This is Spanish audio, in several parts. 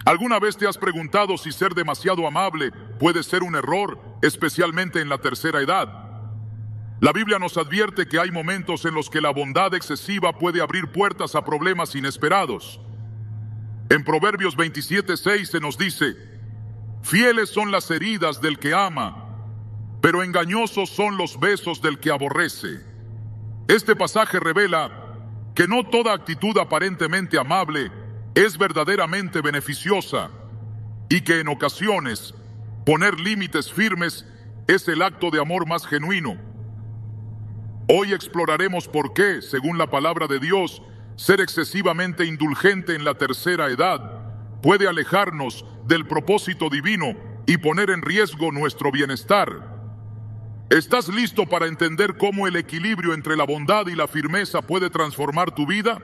¿Alguna vez te has preguntado si ser demasiado amable puede ser un error, especialmente en la tercera edad? La Biblia nos advierte que hay momentos en los que la bondad excesiva puede abrir puertas a problemas inesperados. En Proverbios 27:6 se nos dice: fieles son las heridas del que ama, pero engañosos son los besos del que aborrece. Este pasaje revela que no toda actitud aparentemente amable es verdaderamente beneficiosa y que en ocasiones poner límites firmes es el acto de amor más genuino. Hoy exploraremos por qué, según la palabra de Dios, ser excesivamente indulgente en la tercera edad puede alejarnos del propósito divino y poner en riesgo nuestro bienestar. ¿Estás listo para entender cómo el equilibrio entre la bondad y la firmeza puede transformar tu vida?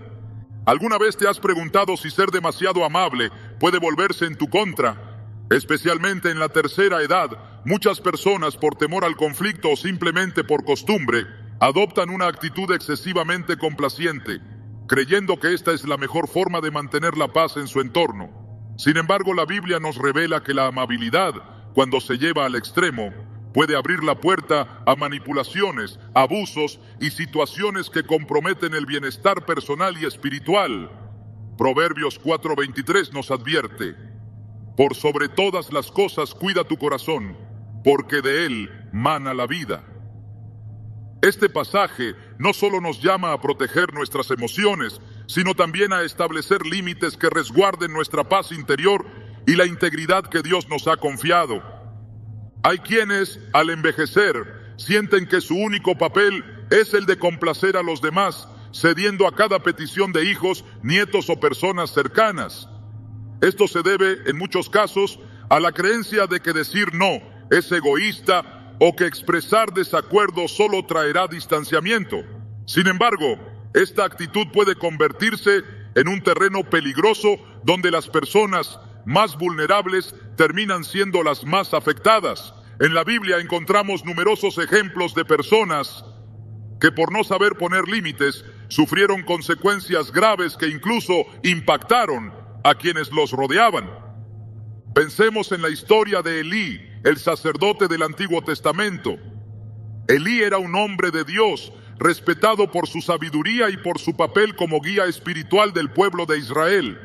¿Alguna vez te has preguntado si ser demasiado amable puede volverse en tu contra? Especialmente en la tercera edad, muchas personas, por temor al conflicto o simplemente por costumbre, adoptan una actitud excesivamente complaciente, creyendo que esta es la mejor forma de mantener la paz en su entorno. Sin embargo, la Biblia nos revela que la amabilidad, cuando se lleva al extremo, puede abrir la puerta a manipulaciones, abusos y situaciones que comprometen el bienestar personal y espiritual. Proverbios 4:23 nos advierte: por sobre todas las cosas cuida tu corazón, porque de él mana la vida. Este pasaje no solo nos llama a proteger nuestras emociones, sino también a establecer límites que resguarden nuestra paz interior y la integridad que Dios nos ha confiado. Hay quienes, al envejecer, sienten que su único papel es el de complacer a los demás, cediendo a cada petición de hijos, nietos o personas cercanas. Esto se debe, en muchos casos, a la creencia de que decir no es egoísta o que expresar desacuerdo solo traerá distanciamiento. Sin embargo, esta actitud puede convertirse en un terreno peligroso donde las personas más vulnerables terminan siendo las más afectadas. En la Biblia encontramos numerosos ejemplos de personas que por no saber poner límites sufrieron consecuencias graves que incluso impactaron a quienes los rodeaban. Pensemos en la historia de Elí, el sacerdote del Antiguo Testamento. Elí era un hombre de Dios, respetado por su sabiduría y por su papel como guía espiritual del pueblo de Israel.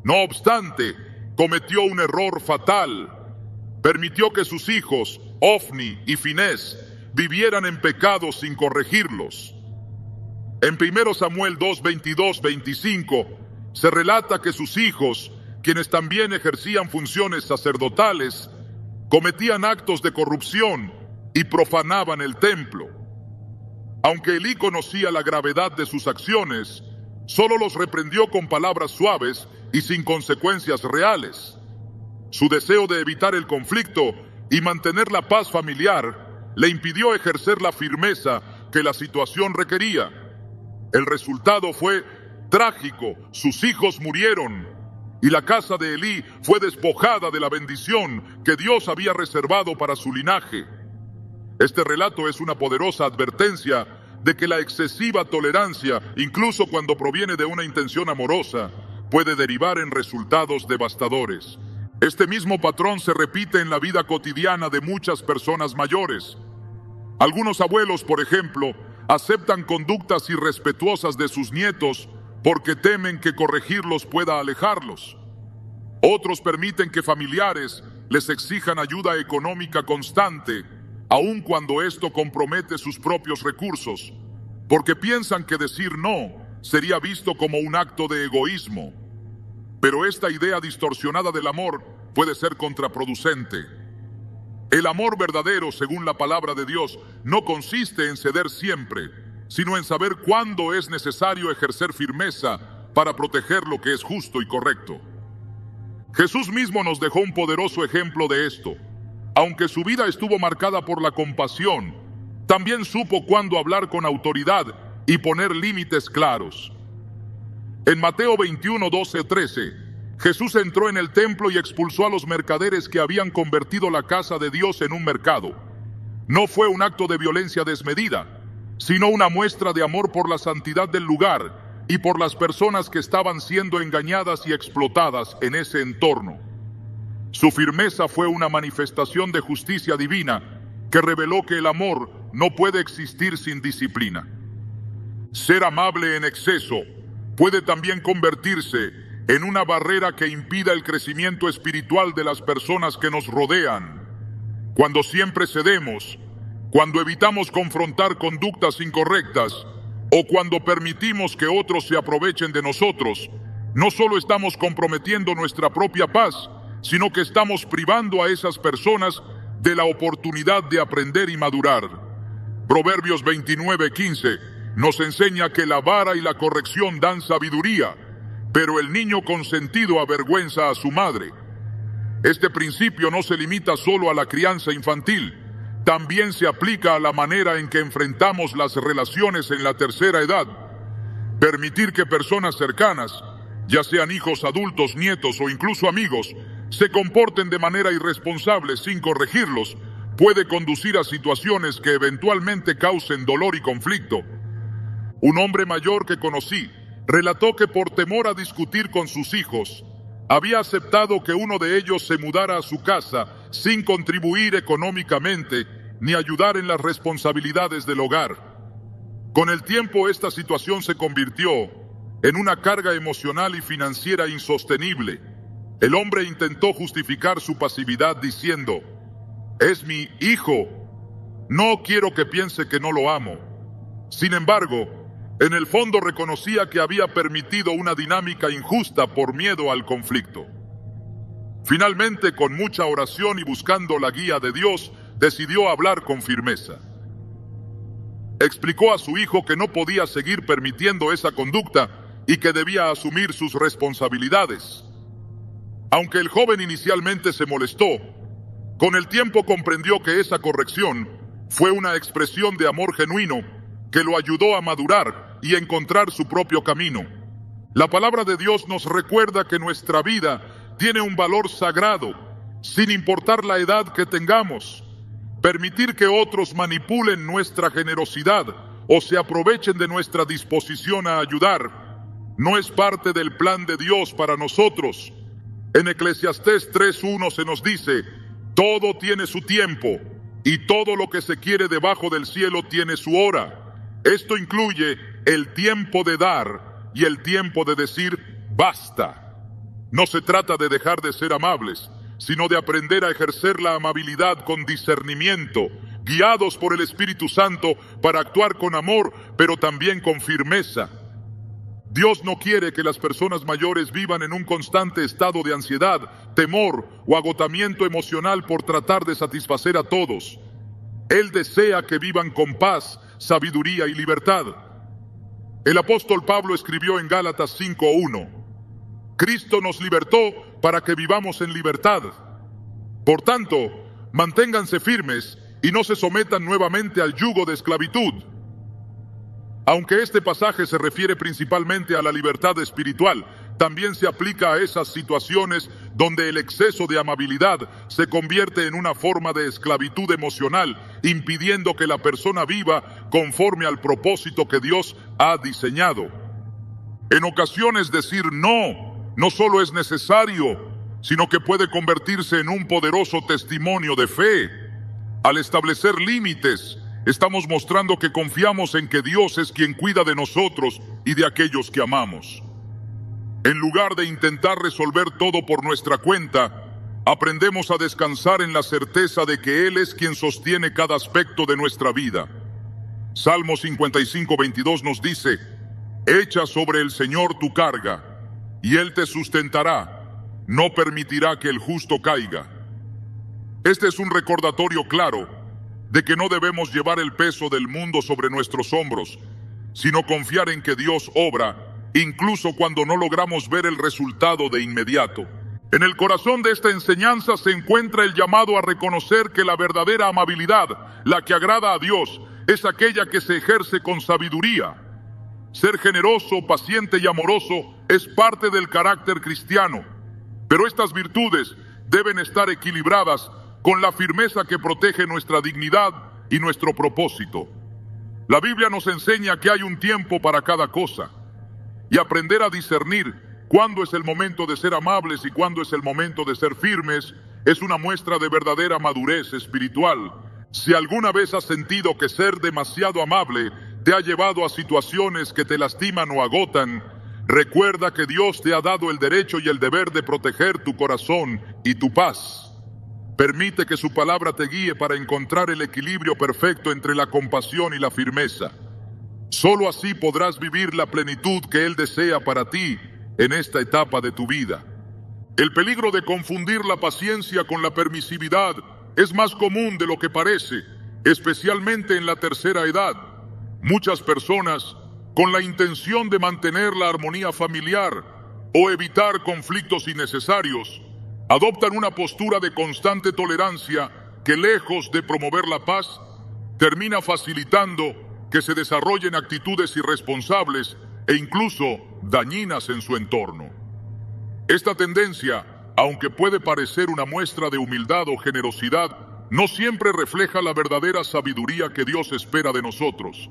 No obstante, cometió un error fatal. Permitió que sus hijos, Ofni y Finés, vivieran en pecado sin corregirlos. En 1 Samuel 2:22-25 se relata que sus hijos, quienes también ejercían funciones sacerdotales, cometían actos de corrupción y profanaban el templo. Aunque Elí conocía la gravedad de sus acciones, solo los reprendió con palabras suaves y sin consecuencias reales. Su deseo de evitar el conflicto y mantener la paz familiar le impidió ejercer la firmeza que la situación requería. El resultado fue trágico: sus hijos murieron y la casa de Elí fue despojada de la bendición que Dios había reservado para su linaje. Este relato es una poderosa advertencia de que la excesiva tolerancia, incluso cuando proviene de una intención amorosa, puede derivar en resultados devastadores. Este mismo patrón se repite en la vida cotidiana de muchas personas mayores. Algunos abuelos, por ejemplo, aceptan conductas irrespetuosas de sus nietos porque temen que corregirlos pueda alejarlos. Otros permiten que familiares les exijan ayuda económica constante, aun cuando esto compromete sus propios recursos, porque piensan que decir no sería visto como un acto de egoísmo. Pero esta idea distorsionada del amor puede ser contraproducente. El amor verdadero, según la palabra de Dios, no consiste en ceder siempre, sino en saber cuándo es necesario ejercer firmeza para proteger lo que es justo y correcto. Jesús mismo nos dejó un poderoso ejemplo de esto. Aunque su vida estuvo marcada por la compasión, también supo cuándo hablar con autoridad y poner límites claros. En Mateo 21:12-13, Jesús entró en el templo y expulsó a los mercaderes que habían convertido la casa de Dios en un mercado. No fue un acto de violencia desmedida, sino una muestra de amor por la santidad del lugar y por las personas que estaban siendo engañadas y explotadas en ese entorno. Su firmeza fue una manifestación de justicia divina que reveló que el amor no puede existir sin disciplina. Ser amable en exceso puede también convertirse en una barrera que impida el crecimiento espiritual de las personas que nos rodean. Cuando siempre cedemos, cuando evitamos confrontar conductas incorrectas o cuando permitimos que otros se aprovechen de nosotros, no solo estamos comprometiendo nuestra propia paz, sino que estamos privando a esas personas de la oportunidad de aprender y madurar. Proverbios 29:15 nos enseña que la vara y la corrección dan sabiduría, pero el niño consentido avergüenza a su madre. Este principio no se limita solo a la crianza infantil, también se aplica a la manera en que enfrentamos las relaciones en la tercera edad. Permitir que personas cercanas, ya sean hijos, adultos, nietos o incluso amigos, se comporten de manera irresponsable sin corregirlos, puede conducir a situaciones que eventualmente causen dolor y conflicto. Un hombre mayor que conocí relató que por temor a discutir con sus hijos, había aceptado que uno de ellos se mudara a su casa sin contribuir económicamente ni ayudar en las responsabilidades del hogar. Con el tiempo, esta situación se convirtió en una carga emocional y financiera insostenible. El hombre intentó justificar su pasividad diciendo: «Es mi hijo, no quiero que piense que no lo amo». Sin embargo, en el fondo reconocía que había permitido una dinámica injusta por miedo al conflicto. Finalmente, con mucha oración y buscando la guía de Dios, decidió hablar con firmeza. Explicó a su hijo que no podía seguir permitiendo esa conducta y que debía asumir sus responsabilidades. Aunque el joven inicialmente se molestó, con el tiempo comprendió que esa corrección fue una expresión de amor genuino que lo ayudó a madurar y encontrar su propio camino. La palabra de Dios nos recuerda que nuestra vida tiene un valor sagrado, sin importar la edad que tengamos. Permitir que otros manipulen nuestra generosidad o se aprovechen de nuestra disposición a ayudar no es parte del plan de Dios para nosotros. En Eclesiastés 3:1 se nos dice: todo tiene su tiempo y todo lo que se quiere debajo del cielo tiene su hora. Esto incluye el tiempo de dar y el tiempo de decir basta. No se trata de dejar de ser amables, sino de aprender a ejercer la amabilidad con discernimiento, guiados por el Espíritu Santo para actuar con amor, pero también con firmeza. Dios no quiere que las personas mayores vivan en un constante estado de ansiedad, temor o agotamiento emocional por tratar de satisfacer a todos. Él desea que vivan con paz, sabiduría y libertad. El apóstol Pablo escribió en Gálatas 5:1: Cristo nos libertó para que vivamos en libertad. Por tanto, manténganse firmes y no se sometan nuevamente al yugo de esclavitud. Aunque este pasaje se refiere principalmente a la libertad espiritual, también se aplica a esas situaciones donde el exceso de amabilidad se convierte en una forma de esclavitud emocional, impidiendo que la persona viva conforme al propósito que Dios ha diseñado. En ocasiones decir no solo es necesario, sino que puede convertirse en un poderoso testimonio de fe. Al establecer límites, estamos mostrando que confiamos en que Dios es quien cuida de nosotros y de aquellos que amamos. En lugar de intentar resolver todo por nuestra cuenta, aprendemos a descansar en la certeza de que Él es quien sostiene cada aspecto de nuestra vida. Salmo 55:22 nos dice: echa sobre el Señor tu carga, y Él te sustentará, no permitirá que el justo caiga. Este es un recordatorio claro de que no debemos llevar el peso del mundo sobre nuestros hombros, sino confiar en que Dios obra, incluso cuando no logramos ver el resultado de inmediato. En el corazón de esta enseñanza se encuentra el llamado a reconocer que la verdadera amabilidad, la que agrada a Dios, es aquella que se ejerce con sabiduría. Ser generoso, paciente y amoroso es parte del carácter cristiano, pero estas virtudes deben estar equilibradas con la firmeza que protege nuestra dignidad y nuestro propósito. La Biblia nos enseña que hay un tiempo para cada cosa. y aprender a discernir cuándo es el momento de ser amables y cuándo es el momento de ser firmes es una muestra de verdadera madurez espiritual. Si alguna vez has sentido que ser demasiado amable te ha llevado a situaciones que te lastiman o agotan, recuerda que Dios te ha dado el derecho y el deber de proteger tu corazón y tu paz. Permite que su palabra te guíe para encontrar el equilibrio perfecto entre la compasión y la firmeza. Solo así podrás vivir la plenitud que Él desea para ti en esta etapa de tu vida. El peligro de confundir la paciencia con la permisividad es más común de lo que parece, especialmente en la tercera edad. Muchas personas, con la intención de mantener la armonía familiar o evitar conflictos innecesarios, adoptan una postura de constante tolerancia que, lejos de promover la paz, termina facilitando que se desarrollen actitudes irresponsables e incluso dañinas en su entorno. Esta tendencia, aunque puede parecer una muestra de humildad o generosidad, no siempre refleja la verdadera sabiduría que Dios espera de nosotros.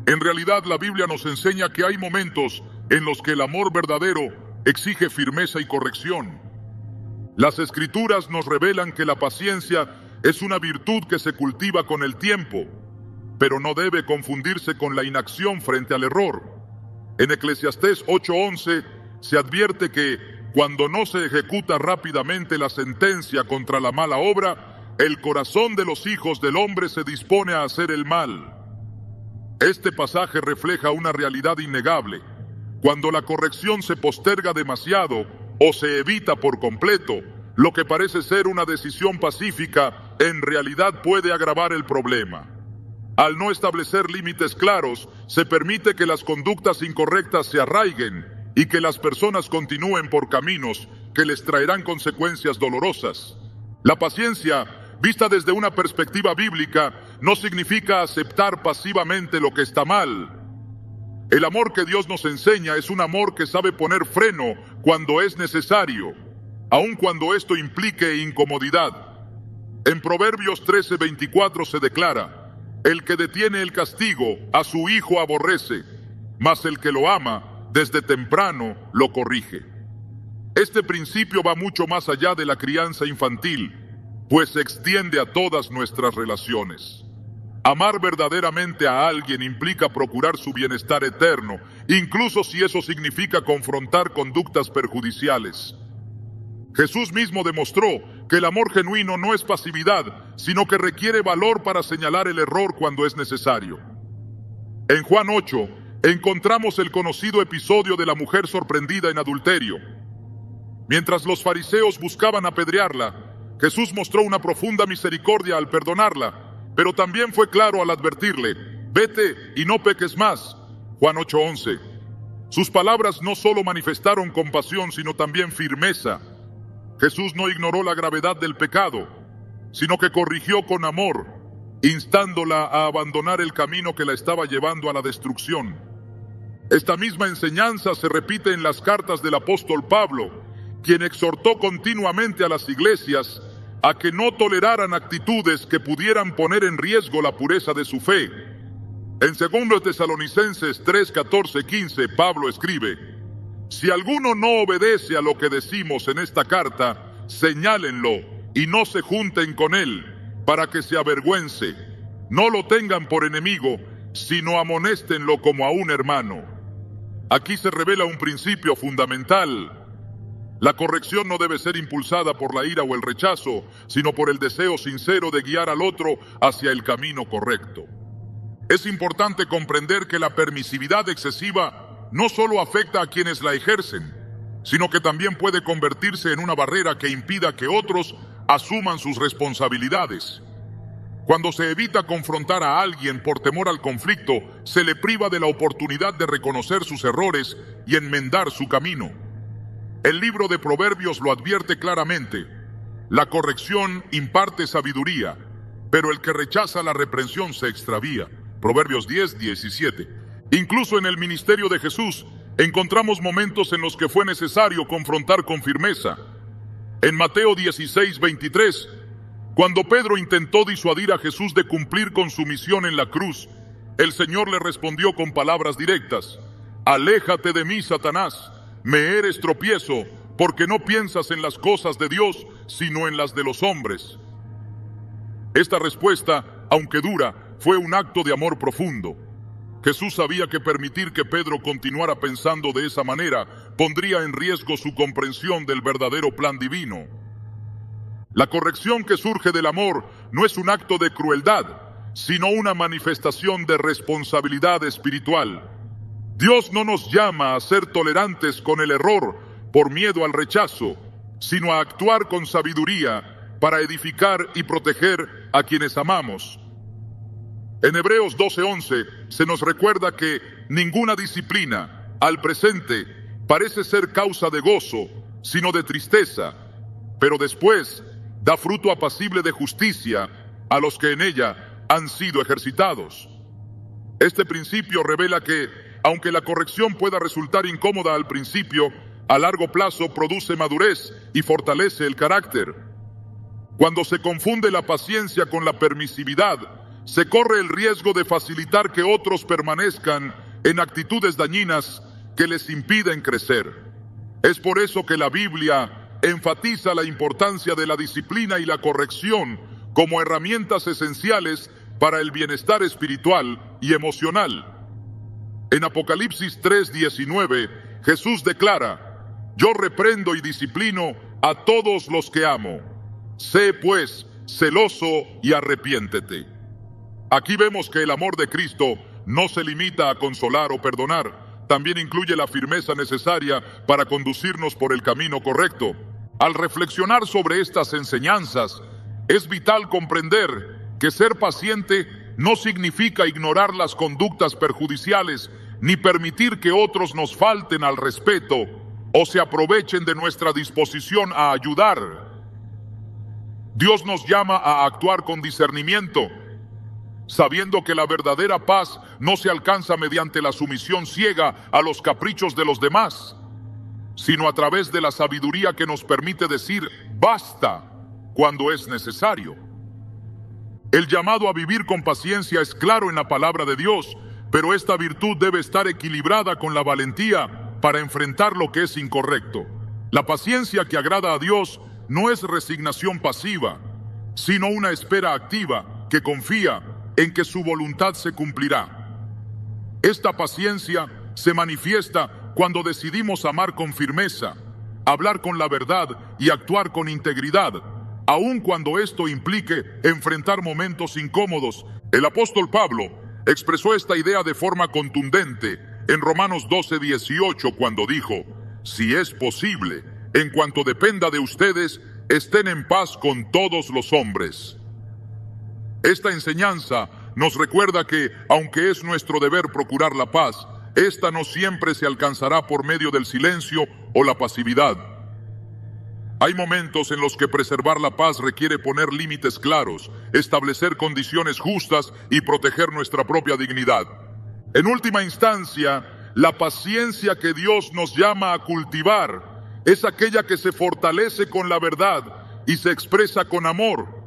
En realidad, la Biblia nos enseña que hay momentos en los que el amor verdadero exige firmeza y corrección. Las Escrituras nos revelan que la paciencia es una virtud que se cultiva con el tiempo, pero no debe confundirse con la inacción frente al error. En Eclesiastés 8:11 se advierte que cuando no se ejecuta rápidamente la sentencia contra la mala obra, el corazón de los hijos del hombre se dispone a hacer el mal. Este pasaje refleja una realidad innegable. Cuando la corrección se posterga demasiado o se evita por completo, lo que parece ser una decisión pacífica, en realidad puede agravar el problema. Al no establecer límites claros, se permite que las conductas incorrectas se arraiguen y que las personas continúen por caminos que les traerán consecuencias dolorosas. La paciencia, vista desde una perspectiva bíblica, no significa aceptar pasivamente lo que está mal. El amor que Dios nos enseña es un amor que sabe poner freno cuando es necesario, aun cuando esto implique incomodidad. En Proverbios 13:24 se declara: el que detiene el castigo a su hijo aborrece, mas el que lo ama desde temprano lo corrige. Este principio va mucho más allá de la crianza infantil, pues se extiende a todas nuestras relaciones. Amar verdaderamente a alguien implica procurar su bienestar eterno, incluso si eso significa confrontar conductas perjudiciales. Jesús mismo demostró que el amor genuino no es pasividad, sino que requiere valor para señalar el error cuando es necesario. En Juan 8, encontramos el conocido episodio de la mujer sorprendida en adulterio. Mientras los fariseos buscaban apedrearla, Jesús mostró una profunda misericordia al perdonarla, pero también fue claro al advertirle: vete y no peques más. Juan 8:11. Sus palabras no solo manifestaron compasión, sino también firmeza. Jesús no ignoró la gravedad del pecado, sino que corrigió con amor, instándola a abandonar el camino que la estaba llevando a la destrucción. Esta misma enseñanza se repite en las cartas del apóstol Pablo, quien exhortó continuamente a las iglesias a que no toleraran actitudes que pudieran poner en riesgo la pureza de su fe. En 2 Tesalonicenses 3:14-15, Pablo escribe: si alguno no obedece a lo que decimos en esta carta, señálenlo y no se junten con él, para que se avergüence. No lo tengan por enemigo, sino amonéstenlo como a un hermano. Aquí se revela un principio fundamental. La corrección no debe ser impulsada por la ira o el rechazo, sino por el deseo sincero de guiar al otro hacia el camino correcto. Es importante comprender que la permisividad excesiva no solo afecta a quienes la ejercen, sino que también puede convertirse en una barrera que impida que otros asuman sus responsabilidades. Cuando se evita confrontar a alguien por temor al conflicto, se le priva de la oportunidad de reconocer sus errores y enmendar su camino. El libro de Proverbios lo advierte claramente: la corrección imparte sabiduría, pero el que rechaza la reprensión se extravía. Proverbios 10:17. Incluso en el ministerio de Jesús encontramos momentos en los que fue necesario confrontar con firmeza. En Mateo 16:23, cuando Pedro intentó disuadir a Jesús de cumplir con su misión en la cruz, el Señor le respondió con palabras directas: Aléjate de mí, Satanás, me eres tropiezo, porque no piensas en las cosas de Dios, sino en las de los hombres. Esta respuesta, aunque dura, fue un acto de amor profundo. Jesús sabía que permitir que Pedro continuara pensando de esa manera pondría en riesgo su comprensión del verdadero plan divino. La corrección que surge del amor no es un acto de crueldad, sino una manifestación de responsabilidad espiritual. Dios no nos llama a ser tolerantes con el error por miedo al rechazo, sino a actuar con sabiduría para edificar y proteger a quienes amamos. En Hebreos 12:11 se nos recuerda que ninguna disciplina, al presente, parece ser causa de gozo, sino de tristeza, pero después da fruto apacible de justicia a los que en ella han sido ejercitados. Este principio revela que, aunque la corrección pueda resultar incómoda al principio, a largo plazo produce madurez y fortalece el carácter. Cuando se confunde la paciencia con la permisividad, se corre el riesgo de facilitar que otros permanezcan en actitudes dañinas que les impiden crecer. Es por eso que la Biblia enfatiza la importancia de la disciplina y la corrección como herramientas esenciales para el bienestar espiritual y emocional. En Apocalipsis 3:19, Jesús declara: yo reprendo y disciplino a todos los que amo. Sé pues celoso y arrepiéntete. Aquí vemos que el amor de Cristo no se limita a consolar o perdonar, también incluye la firmeza necesaria para conducirnos por el camino correcto. Al reflexionar sobre estas enseñanzas, es vital comprender que ser paciente no significa ignorar las conductas perjudiciales, ni permitir que otros nos falten al respeto o se aprovechen de nuestra disposición a ayudar. Dios nos llama a actuar con discernimiento, sabiendo que la verdadera paz no se alcanza mediante la sumisión ciega a los caprichos de los demás, sino a través de la sabiduría que nos permite decir basta cuando es necesario. El llamado a vivir con paciencia es claro en la palabra de Dios, pero esta virtud debe estar equilibrada con la valentía para enfrentar lo que es incorrecto. La paciencia que agrada a Dios no es resignación pasiva, sino una espera activa que confía en que su voluntad se cumplirá. Esta paciencia se manifiesta cuando decidimos amar con firmeza, hablar con la verdad y actuar con integridad, aun cuando esto implique enfrentar momentos incómodos. El apóstol Pablo expresó esta idea de forma contundente en Romanos 12:18 cuando dijo: si es posible, en cuanto dependa de ustedes, estén en paz con todos los hombres. Esta enseñanza nos recuerda que, aunque es nuestro deber procurar la paz, esta no siempre se alcanzará por medio del silencio o la pasividad. Hay momentos en los que preservar la paz requiere poner límites claros, establecer condiciones justas y proteger nuestra propia dignidad. En última instancia, la paciencia que Dios nos llama a cultivar es aquella que se fortalece con la verdad y se expresa con amor.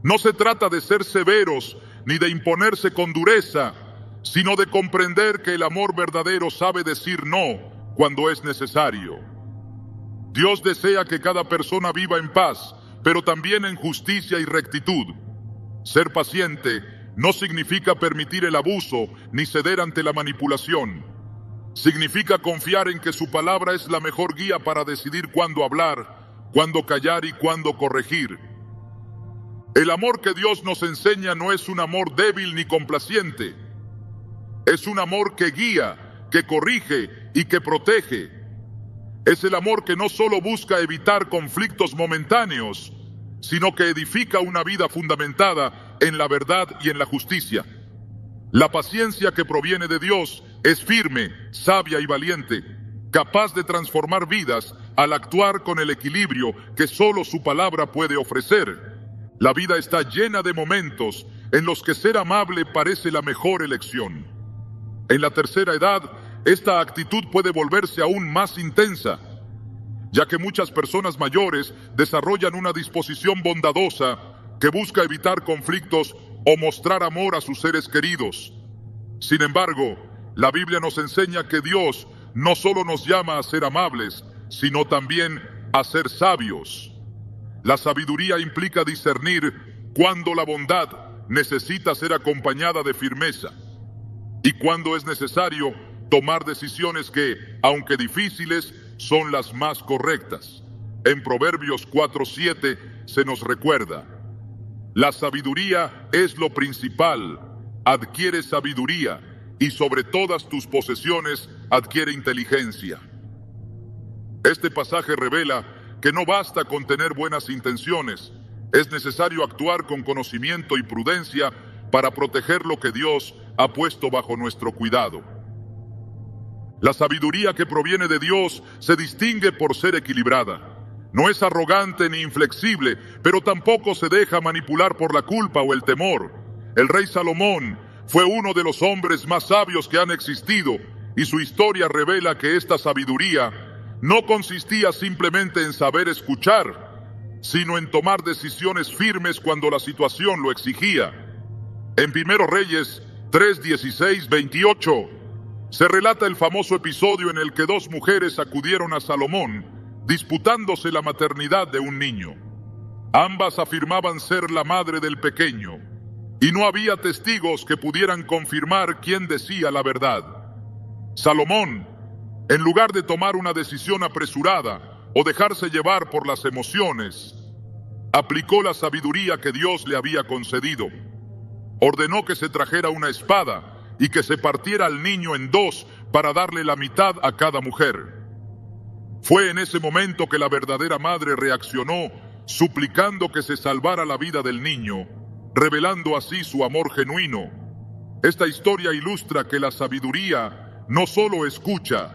No se trata de ser severos ni de imponerse con dureza, sino de comprender que el amor verdadero sabe decir no cuando es necesario. Dios desea que cada persona viva en paz, pero también en justicia y rectitud. Ser paciente no significa permitir el abuso ni ceder ante la manipulación. Significa confiar en que su palabra es la mejor guía para decidir cuándo hablar, cuándo callar y cuándo corregir. El amor que Dios nos enseña no es un amor débil ni complaciente. Es un amor que guía, que corrige y que protege. Es el amor que no solo busca evitar conflictos momentáneos, sino que edifica una vida fundamentada en la verdad y en la justicia. La paciencia que proviene de Dios es firme, sabia y valiente, capaz de transformar vidas al actuar con el equilibrio que solo su palabra puede ofrecer. La vida está llena de momentos en los que ser amable parece la mejor elección. En la tercera edad, esta actitud puede volverse aún más intensa, ya que muchas personas mayores desarrollan una disposición bondadosa que busca evitar conflictos o mostrar amor a sus seres queridos. Sin embargo, La Biblia nos enseña que Dios no solo nos llama a ser amables, sino también a ser sabios. La sabiduría implica discernir cuándo la bondad necesita ser acompañada de firmeza y cuándo es necesario tomar decisiones que, aunque difíciles, son las más correctas. En Proverbios 4:7 se nos recuerda: la sabiduría es lo principal, adquiere sabiduría, y sobre todas tus posesiones adquiere inteligencia. Este pasaje revela que no basta con tener buenas intenciones, es necesario actuar con conocimiento y prudencia para proteger lo que Dios ha puesto bajo nuestro cuidado. La sabiduría que proviene de Dios se distingue por ser equilibrada. No es arrogante ni inflexible, pero tampoco se deja manipular por la culpa o el temor. El rey Salomón fue uno de los hombres más sabios que han existido, y su historia revela que esta sabiduría no consistía simplemente en saber escuchar, sino en tomar decisiones firmes cuando la situación lo exigía. En 1 Reyes 3:16-28 se relata el famoso episodio en el que dos mujeres acudieron a Salomón disputándose la maternidad de un niño. Ambas afirmaban ser la madre del pequeño, y no había testigos que pudieran confirmar quién decía la verdad. Salomón, en lugar de tomar una decisión apresurada o dejarse llevar por las emociones, aplicó la sabiduría que Dios le había concedido. Ordenó que se trajera una espada y que se partiera al niño en dos para darle la mitad a cada mujer. Fue en ese momento que la verdadera madre reaccionó, suplicando que se salvara la vida del niño, revelando así su amor genuino. Esta historia ilustra que la sabiduría no solo escucha,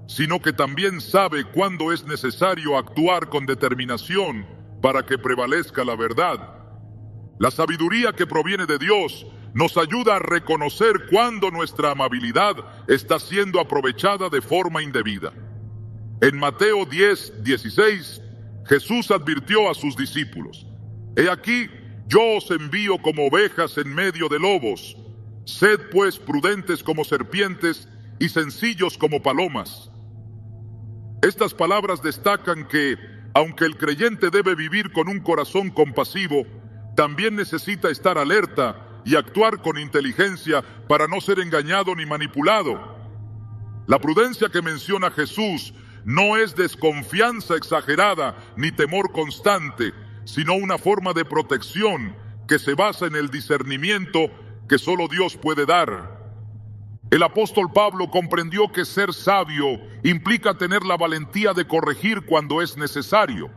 sino que también sabe cuándo es necesario actuar con determinación para que prevalezca la verdad. La sabiduría que proviene de Dios nos ayuda a reconocer cuándo nuestra amabilidad está siendo aprovechada de forma indebida. En Mateo 10:16, Jesús advirtió a sus discípulos: «He aquí, yo os envío como ovejas en medio de lobos. Sed pues prudentes como serpientes y sencillos como palomas». Estas palabras destacan que, aunque el creyente debe vivir con un corazón compasivo, también necesita estar alerta y actuar con inteligencia para no ser engañado ni manipulado. La prudencia que menciona Jesús no es desconfianza exagerada ni temor constante, sino una forma de protección que se basa en el discernimiento que solo Dios puede dar. El apóstol Pablo comprendió que ser sabio implica tener la valentía de corregir cuando es necesario.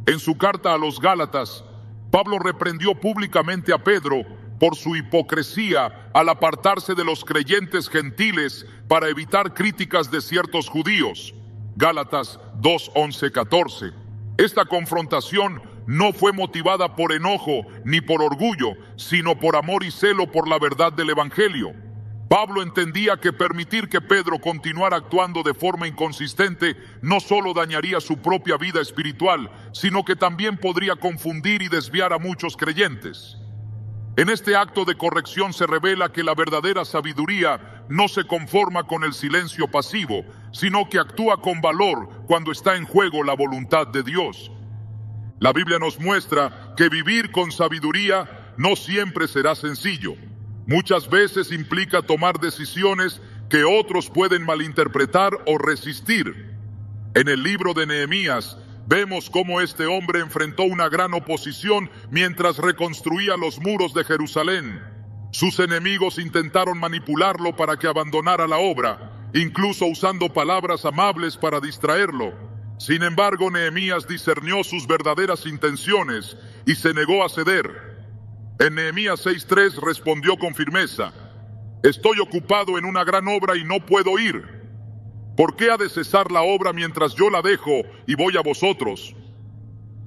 En su carta a los Gálatas, Pablo reprendió públicamente a Pedro por su hipocresía al apartarse de los creyentes gentiles para evitar críticas de ciertos judíos. Gálatas 2:11-14. Esta confrontación no fue motivada por enojo ni por orgullo, sino por amor y celo por la verdad del Evangelio. Pablo entendía que permitir que Pedro continuara actuando de forma inconsistente no solo dañaría su propia vida espiritual, sino que también podría confundir y desviar a muchos creyentes. En este acto de corrección se revela que la verdadera sabiduría no se conforma con el silencio pasivo, sino que actúa con valor cuando está en juego la voluntad de Dios. La Biblia nos muestra que vivir con sabiduría no siempre será sencillo. Muchas veces implica tomar decisiones que otros pueden malinterpretar o resistir. En el libro de Nehemías vemos cómo este hombre enfrentó una gran oposición mientras reconstruía los muros de Jerusalén. Sus enemigos intentaron manipularlo para que abandonara la obra, incluso usando palabras amables para distraerlo. Sin embargo, Nehemías discernió sus verdaderas intenciones y se negó a ceder. En Nehemías 6:3 respondió con firmeza: «Estoy ocupado en una gran obra y no puedo ir. ¿Por qué ha de cesar la obra mientras yo la dejo y voy a vosotros?».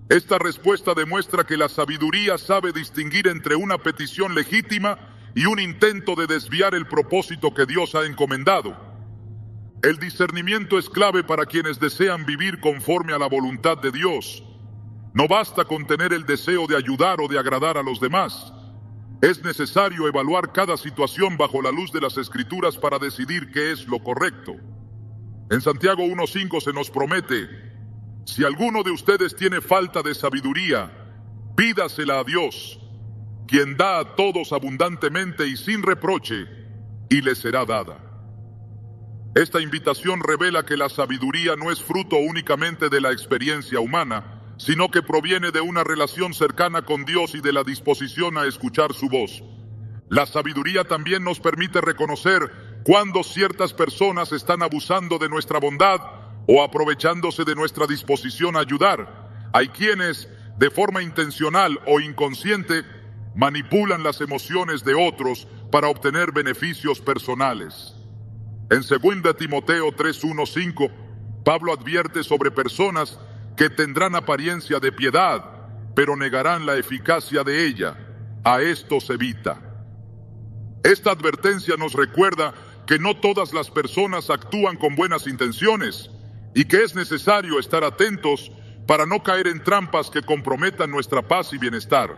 Esta respuesta demuestra que la sabiduría sabe distinguir entre una petición legítima y un intento de desviar el propósito que Dios ha encomendado. El discernimiento es clave para quienes desean vivir conforme a la voluntad de Dios. No basta con tener el deseo de ayudar o de agradar a los demás. Es necesario evaluar cada situación bajo la luz de las Escrituras para decidir qué es lo correcto. En Santiago 1:5 se nos promete: si alguno de ustedes tiene falta de sabiduría, pídasela a Dios, quien da a todos abundantemente y sin reproche, y le será dada. Esta invitación revela que la sabiduría no es fruto únicamente de la experiencia humana, sino que proviene de una relación cercana con Dios y de la disposición a escuchar su voz. La sabiduría también nos permite reconocer cuando ciertas personas están abusando de nuestra bondad o aprovechándose de nuestra disposición a ayudar. Hay quienes, de forma intencional o inconsciente, manipulan las emociones de otros para obtener beneficios personales. En 2 Timoteo 3:1-5, Pablo advierte sobre personas que tendrán apariencia de piedad, pero negarán la eficacia de ella. A estos evita. Esta advertencia nos recuerda que no todas las personas actúan con buenas intenciones y que es necesario estar atentos para no caer en trampas que comprometan nuestra paz y bienestar.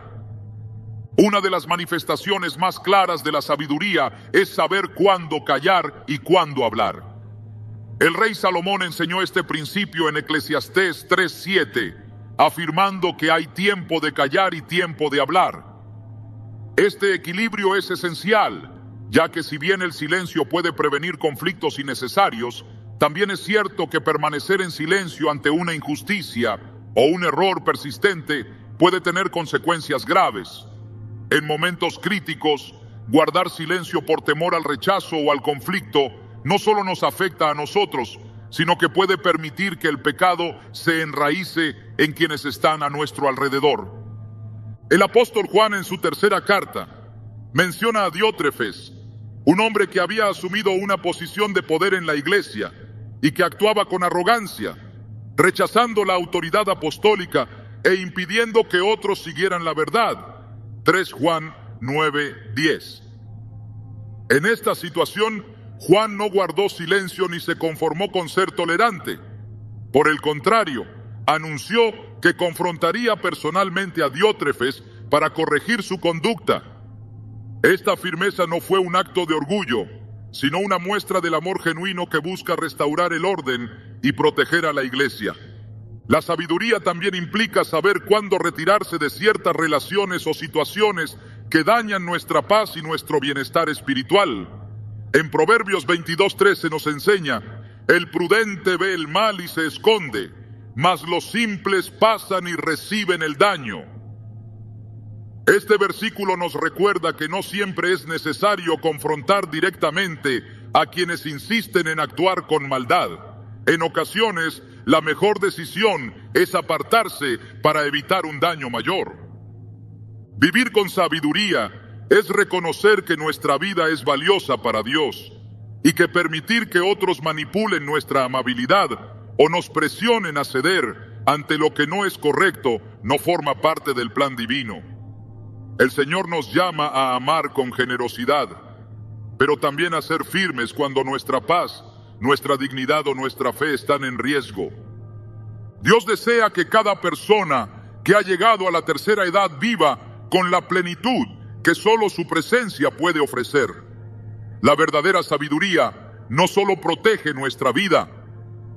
Una de las manifestaciones más claras de la sabiduría es saber cuándo callar y cuándo hablar. El rey Salomón enseñó este principio en Eclesiastés 3:7, afirmando que hay tiempo de callar y tiempo de hablar. Este equilibrio es esencial, ya que si bien el silencio puede prevenir conflictos innecesarios, también es cierto que permanecer en silencio ante una injusticia o un error persistente puede tener consecuencias graves. En momentos críticos, guardar silencio por temor al rechazo o al conflicto no solo nos afecta a nosotros, sino que puede permitir que el pecado se enraice en quienes están a nuestro alrededor. El apóstol Juan, en su tercera carta, menciona a Diótrefes, un hombre que había asumido una posición de poder en la iglesia y que actuaba con arrogancia, rechazando la autoridad apostólica e impidiendo que otros siguieran la verdad. 3 Juan 9:10. En esta situación, Juan no guardó silencio ni se conformó con ser tolerante. Por el contrario, anunció que confrontaría personalmente a Diótrefes para corregir su conducta. Esta firmeza no fue un acto de orgullo, sino una muestra del amor genuino que busca restaurar el orden y proteger a la iglesia. La sabiduría también implica saber cuándo retirarse de ciertas relaciones o situaciones que dañan nuestra paz y nuestro bienestar espiritual. En Proverbios 22:13 nos enseña: el prudente ve el mal y se esconde, mas los simples pasan y reciben el daño. Este versículo nos recuerda que no siempre es necesario confrontar directamente a quienes insisten en actuar con maldad. En ocasiones, la mejor decisión es apartarse para evitar un daño mayor. Vivir con sabiduría es reconocer que nuestra vida es valiosa para Dios y que permitir que otros manipulen nuestra amabilidad o nos presionen a ceder ante lo que no es correcto no forma parte del plan divino. El Señor nos llama a amar con generosidad, pero también a ser firmes cuando nuestra paz, nuestra dignidad o nuestra fe están en riesgo. Dios desea que cada persona que ha llegado a la tercera edad viva con la plenitud que solo su presencia puede ofrecer. La verdadera sabiduría no solo protege nuestra vida,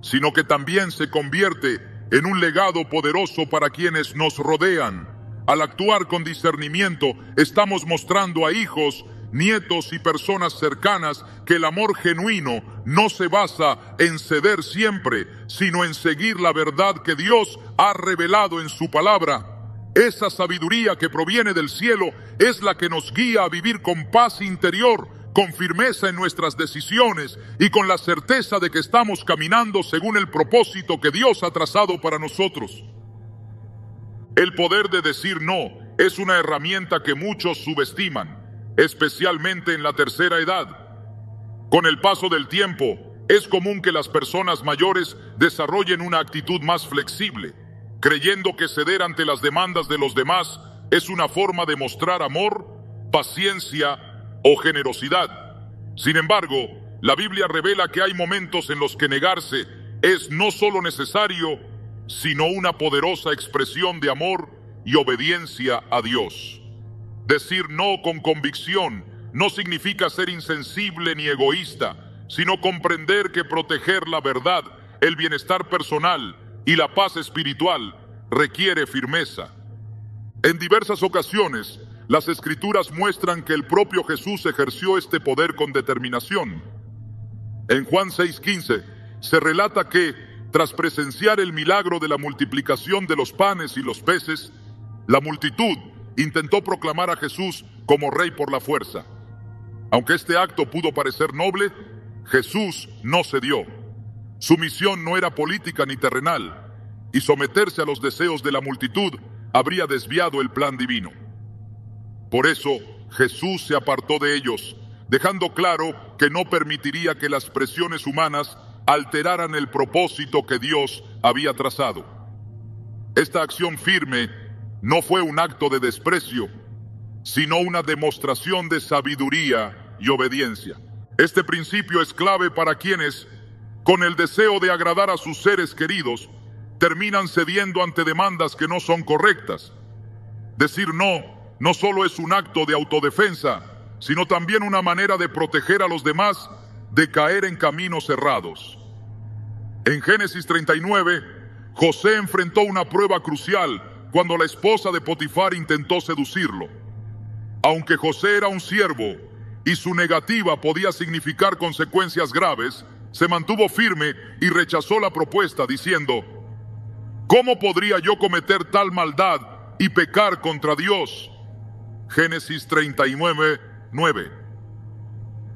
sino que también se convierte en un legado poderoso para quienes nos rodean. Al actuar con discernimiento, estamos mostrando a hijos, nietos y personas cercanas que el amor genuino no se basa en ceder siempre, sino en seguir la verdad que Dios ha revelado en su palabra. Esa sabiduría que proviene del cielo es la que nos guía a vivir con paz interior, con firmeza en nuestras decisiones y con la certeza de que estamos caminando según el propósito que Dios ha trazado para nosotros. El poder de decir no es una herramienta que muchos subestiman, especialmente en la tercera edad. Con el paso del tiempo, es común que las personas mayores desarrollen una actitud más flexible, creyendo que ceder ante las demandas de los demás es una forma de mostrar amor, paciencia o generosidad. Sin embargo, la Biblia revela que hay momentos en los que negarse es no solo necesario, sino una poderosa expresión de amor y obediencia a Dios. Decir no con convicción no significa ser insensible ni egoísta, sino comprender que proteger la verdad, el bienestar personal y la paz espiritual requiere firmeza. En diversas ocasiones, las Escrituras muestran que el propio Jesús ejerció este poder con determinación. En Juan 6:15 se relata que, tras presenciar el milagro de la multiplicación de los panes y los peces, la multitud intentó proclamar a Jesús como rey por la fuerza. Aunque este acto pudo parecer noble, Jesús no cedió. Su misión no era política ni terrenal, y someterse a los deseos de la multitud habría desviado el plan divino. Por eso, Jesús se apartó de ellos, dejando claro que no permitiría que las presiones humanas alteraran el propósito que Dios había trazado. Esta acción firme no fue un acto de desprecio, sino una demostración de sabiduría y obediencia. Este principio es clave para quienes, con el deseo de agradar a sus seres queridos, terminan cediendo ante demandas que no son correctas. Decir no solo es un acto de autodefensa, sino también una manera de proteger a los demás de caer en caminos errados. En Génesis 39, José enfrentó una prueba crucial cuando la esposa de Potifar intentó seducirlo. Aunque José era un siervo y su negativa podía significar consecuencias graves, se mantuvo firme y rechazó la propuesta diciendo: ¿cómo podría yo cometer tal maldad y pecar contra Dios? Génesis 39:9.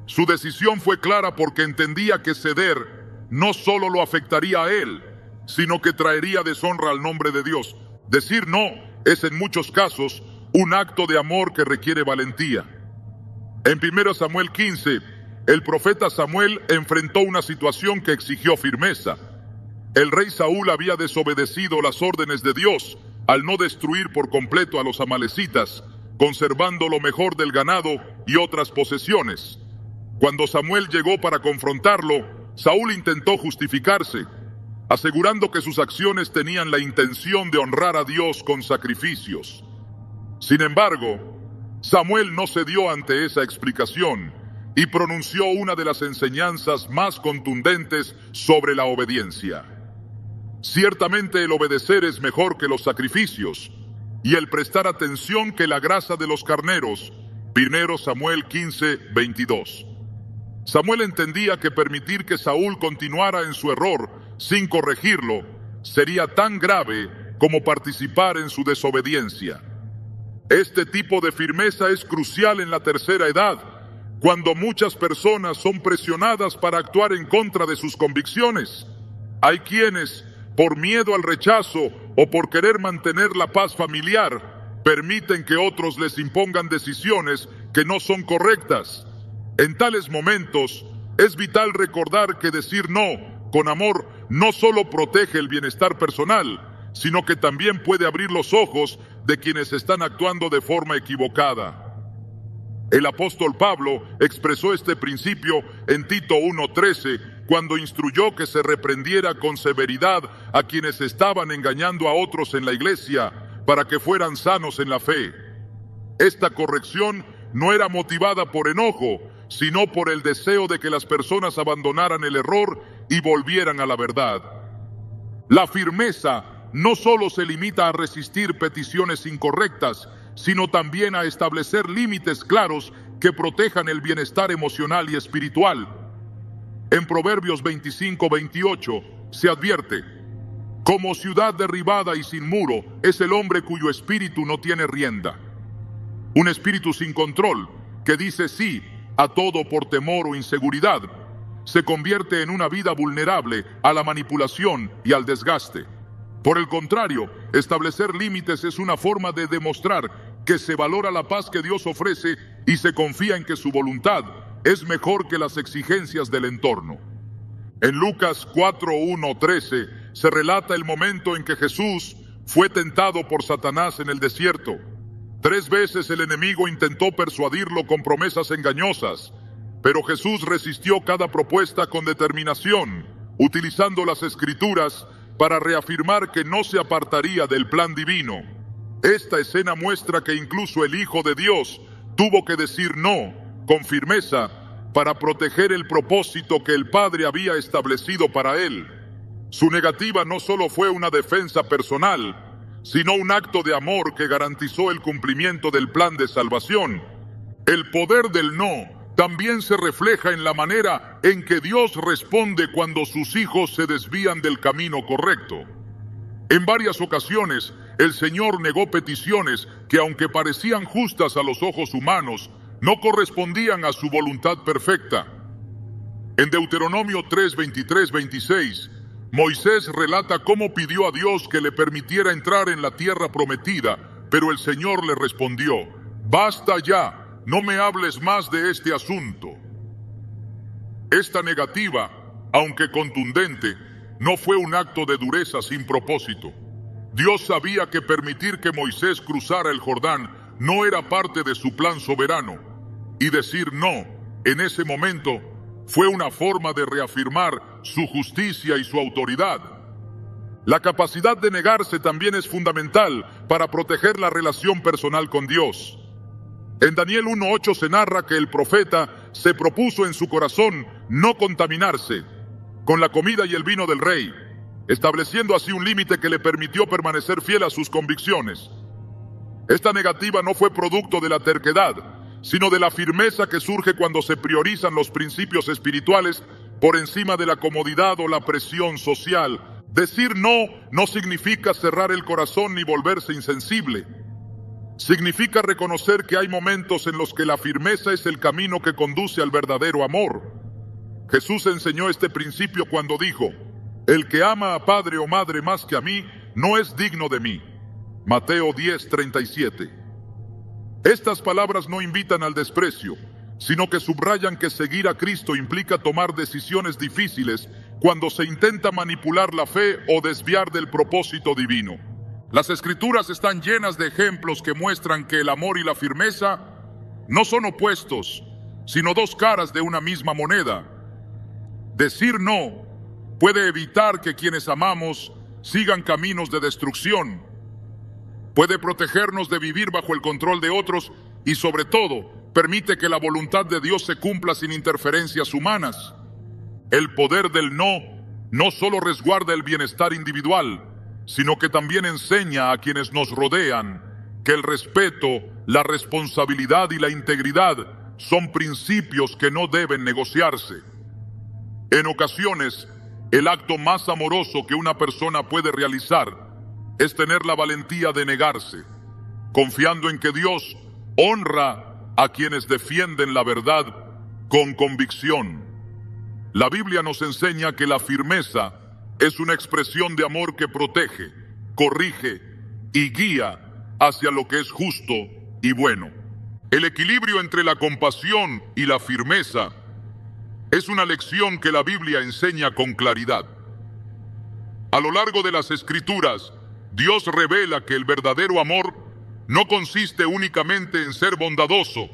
Su decisión fue clara porque entendía que ceder no solo lo afectaría a él, sino que traería deshonra al nombre de Dios. Decir no es en muchos casos un acto de amor que requiere valentía. En 1 Samuel 15, el profeta Samuel enfrentó una situación que exigió firmeza. El rey Saúl había desobedecido las órdenes de Dios al no destruir por completo a los amalecitas, conservando lo mejor del ganado y otras posesiones. Cuando Samuel llegó para confrontarlo, Saúl intentó justificarse, asegurando que sus acciones tenían la intención de honrar a Dios con sacrificios. Sin embargo, Samuel no cedió ante esa explicación y pronunció una de las enseñanzas más contundentes sobre la obediencia. Ciertamente el obedecer es mejor que los sacrificios, y el prestar atención que la grasa de los carneros. 1 Samuel 15:22. Samuel entendía que permitir que Saúl continuara en su error sin corregirlo sería tan grave como participar en su desobediencia. Este tipo de firmeza es crucial en la tercera edad, cuando muchas personas son presionadas para actuar en contra de sus convicciones. Hay quienes, por miedo al rechazo o por querer mantener la paz familiar, permiten que otros les impongan decisiones que no son correctas. En tales momentos, es vital recordar que decir no con amor no solo protege el bienestar personal, sino que también puede abrir los ojos de quienes están actuando de forma equivocada. El apóstol Pablo expresó este principio en Tito 1:13, cuando instruyó que se reprendiera con severidad a quienes estaban engañando a otros en la iglesia para que fueran sanos en la fe. Esta corrección no era motivada por enojo, sino por el deseo de que las personas abandonaran el error y volvieran a la verdad. La firmeza no solo se limita a resistir peticiones incorrectas, sino también a establecer límites claros que protejan el bienestar emocional y espiritual. En Proverbios 25:28 se advierte: como ciudad derribada y sin muro es el hombre cuyo espíritu no tiene rienda. Un espíritu sin control, que dice sí a todo por temor o inseguridad, se convierte en una vida vulnerable a la manipulación y al desgaste. Por el contrario, establecer límites es una forma de demostrar que se valora la paz que Dios ofrece y se confía en que su voluntad es mejor que las exigencias del entorno. En Lucas 4:1-13 se relata el momento en que Jesús fue tentado por Satanás en el desierto. 3 veces el enemigo intentó persuadirlo con promesas engañosas, pero Jesús resistió cada propuesta con determinación, utilizando las Escrituras para reafirmar que no se apartaría del plan divino. Esta escena muestra que incluso el Hijo de Dios tuvo que decir no con firmeza para proteger el propósito que el Padre había establecido para él. Su negativa no solo fue una defensa personal, sino un acto de amor que garantizó el cumplimiento del plan de salvación. El poder del no también se refleja en la manera en que Dios responde cuando sus hijos se desvían del camino correcto. En varias ocasiones, el Señor negó peticiones que, aunque parecían justas a los ojos humanos, no correspondían a su voluntad perfecta. En Deuteronomio 3, 23, 26, Moisés relata cómo pidió a Dios que le permitiera entrar en la tierra prometida, pero el Señor le respondió: «Basta ya, no me hables más de este asunto». Esta negativa, aunque contundente, no fue un acto de dureza sin propósito. Dios sabía que permitir que Moisés cruzara el Jordán no era parte de su plan soberano, y decir no en ese momento fue una forma de reafirmar su justicia y su autoridad. La capacidad de negarse también es fundamental para proteger la relación personal con Dios. En Daniel 1:8 se narra que el profeta se propuso en su corazón no contaminarse con la comida y el vino del rey, estableciendo así un límite que le permitió permanecer fiel a sus convicciones. Esta negativa no fue producto de la terquedad, sino de la firmeza que surge cuando se priorizan los principios espirituales por encima de la comodidad o la presión social. Decir no no significa cerrar el corazón ni volverse insensible. Significa reconocer que hay momentos en los que la firmeza es el camino que conduce al verdadero amor. Jesús enseñó este principio cuando dijo: «El que ama a padre o madre más que a mí, no es digno de mí». Mateo 10:37. Estas palabras no invitan al desprecio, sino que subrayan que seguir a Cristo implica tomar decisiones difíciles cuando se intenta manipular la fe o desviar del propósito divino. Las Escrituras están llenas de ejemplos que muestran que el amor y la firmeza no son opuestos, sino dos caras de una misma moneda. Decir no puede evitar que quienes amamos sigan caminos de destrucción. Puede protegernos de vivir bajo el control de otros y, sobre todo, permite que la voluntad de Dios se cumpla sin interferencias humanas. El poder del no no solo resguarda el bienestar individual, sino que también enseña a quienes nos rodean que el respeto, la responsabilidad y la integridad son principios que no deben negociarse. En ocasiones, el acto más amoroso que una persona puede realizar es tener la valentía de negarse, confiando en que Dios honra a quienes defienden la verdad con convicción. La Biblia nos enseña que la firmeza es una expresión de amor que protege, corrige y guía hacia lo que es justo y bueno. El equilibrio entre la compasión y la firmeza es una lección que la Biblia enseña con claridad. A lo largo de las Escrituras, Dios revela que el verdadero amor no consiste únicamente en ser bondadoso,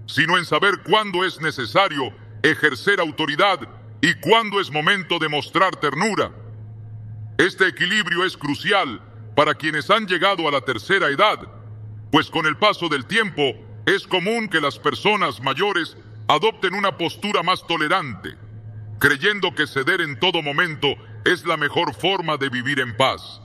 sino en saber cuándo es necesario ejercer autoridad y cuándo es momento de mostrar ternura. Este equilibrio es crucial para quienes han llegado a la tercera edad, pues con el paso del tiempo es común que las personas mayores adopten una postura más tolerante, creyendo que ceder en todo momento es la mejor forma de vivir en paz.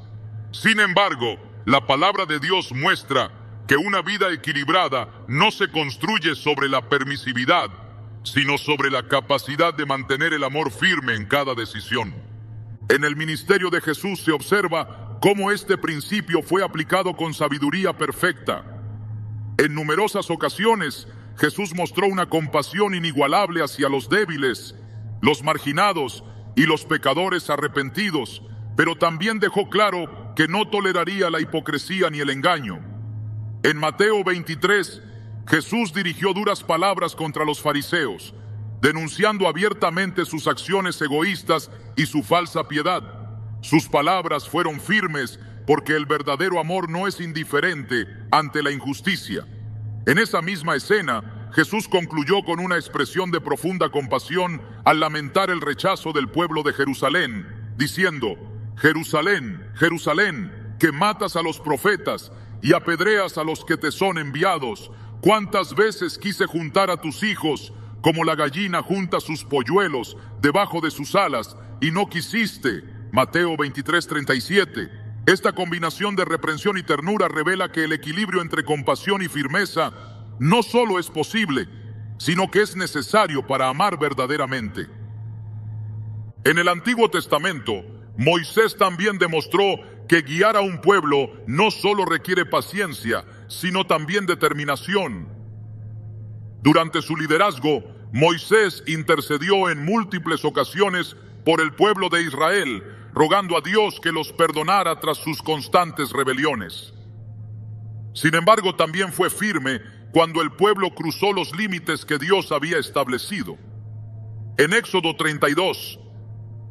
Sin embargo, la palabra de Dios muestra que una vida equilibrada no se construye sobre la permisividad, sino sobre la capacidad de mantener el amor firme en cada decisión. En el ministerio de Jesús se observa cómo este principio fue aplicado con sabiduría perfecta. En numerosas ocasiones, Jesús mostró una compasión inigualable hacia los débiles, los marginados y los pecadores arrepentidos, pero también dejó claro que no toleraría la hipocresía ni el engaño. En Mateo 23, Jesús dirigió duras palabras contra los fariseos, denunciando abiertamente sus acciones egoístas y su falsa piedad. Sus palabras fueron firmes porque el verdadero amor no es indiferente ante la injusticia. En esa misma escena, Jesús concluyó con una expresión de profunda compasión al lamentar el rechazo del pueblo de Jerusalén, diciendo: «Jerusalén, Jerusalén, que matas a los profetas y apedreas a los que te son enviados. ¿Cuántas veces quise juntar a tus hijos, como la gallina junta sus polluelos debajo de sus alas, y no quisiste? Mateo 23:37. Esta combinación de reprensión y ternura revela que el equilibrio entre compasión y firmeza no solo es posible, sino que es necesario para amar verdaderamente. En el Antiguo Testamento, Moisés también demostró que guiar a un pueblo no solo requiere paciencia, sino también determinación. Durante su liderazgo, Moisés intercedió en múltiples ocasiones por el pueblo de Israel, rogando a Dios que los perdonara tras sus constantes rebeliones. Sin embargo, también fue firme cuando el pueblo cruzó los límites que Dios había establecido. En Éxodo 32,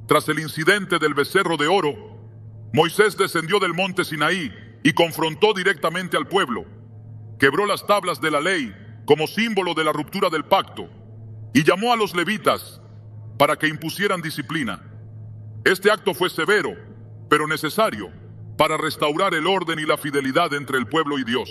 tras el incidente del becerro de oro, Moisés descendió del monte Sinaí y confrontó directamente al pueblo. Quebró las tablas de la ley como símbolo de la ruptura del pacto y llamó a los levitas para que impusieran disciplina. Este acto fue severo, pero necesario para restaurar el orden y la fidelidad entre el pueblo y Dios.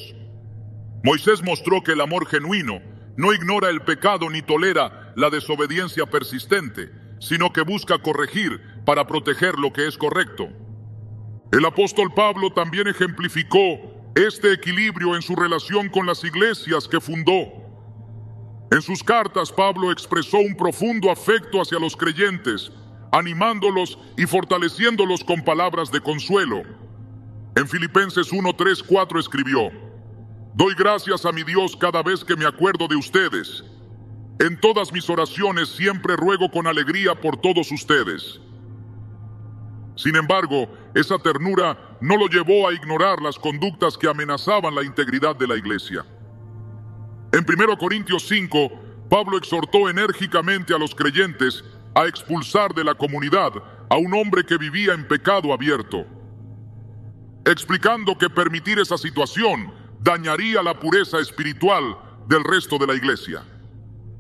Moisés mostró que el amor genuino no ignora el pecado ni tolera la desobediencia persistente, sino que busca corregir para proteger lo que es correcto. El apóstol Pablo también ejemplificó este equilibrio en su relación con las iglesias que fundó. En sus cartas, Pablo expresó un profundo afecto hacia los creyentes, animándolos y fortaleciéndolos con palabras de consuelo. En Filipenses 1:3-4 escribió: «Doy gracias a mi Dios cada vez que me acuerdo de ustedes. En todas mis oraciones siempre ruego con alegría por todos ustedes». Sin embargo, esa ternura no lo llevó a ignorar las conductas que amenazaban la integridad de la iglesia. En 1 Corintios 5, Pablo exhortó enérgicamente a los creyentes a expulsar de la comunidad a un hombre que vivía en pecado abierto, explicando que permitir esa situación dañaría la pureza espiritual del resto de la iglesia.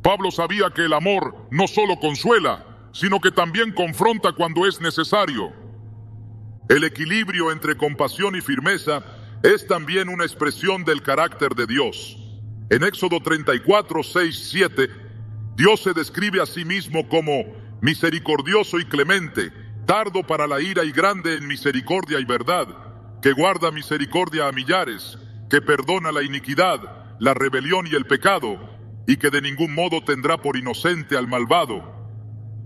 Pablo sabía que el amor no solo consuela, sino que también confronta cuando es necesario. El equilibrio entre compasión y firmeza es también una expresión del carácter de Dios. En Éxodo 34:6-7, Dios se describe a sí mismo como misericordioso y clemente, tardo para la ira y grande en misericordia y verdad, que guarda misericordia a millares, que perdona la iniquidad, la rebelión y el pecado, y que de ningún modo tendrá por inocente al malvado.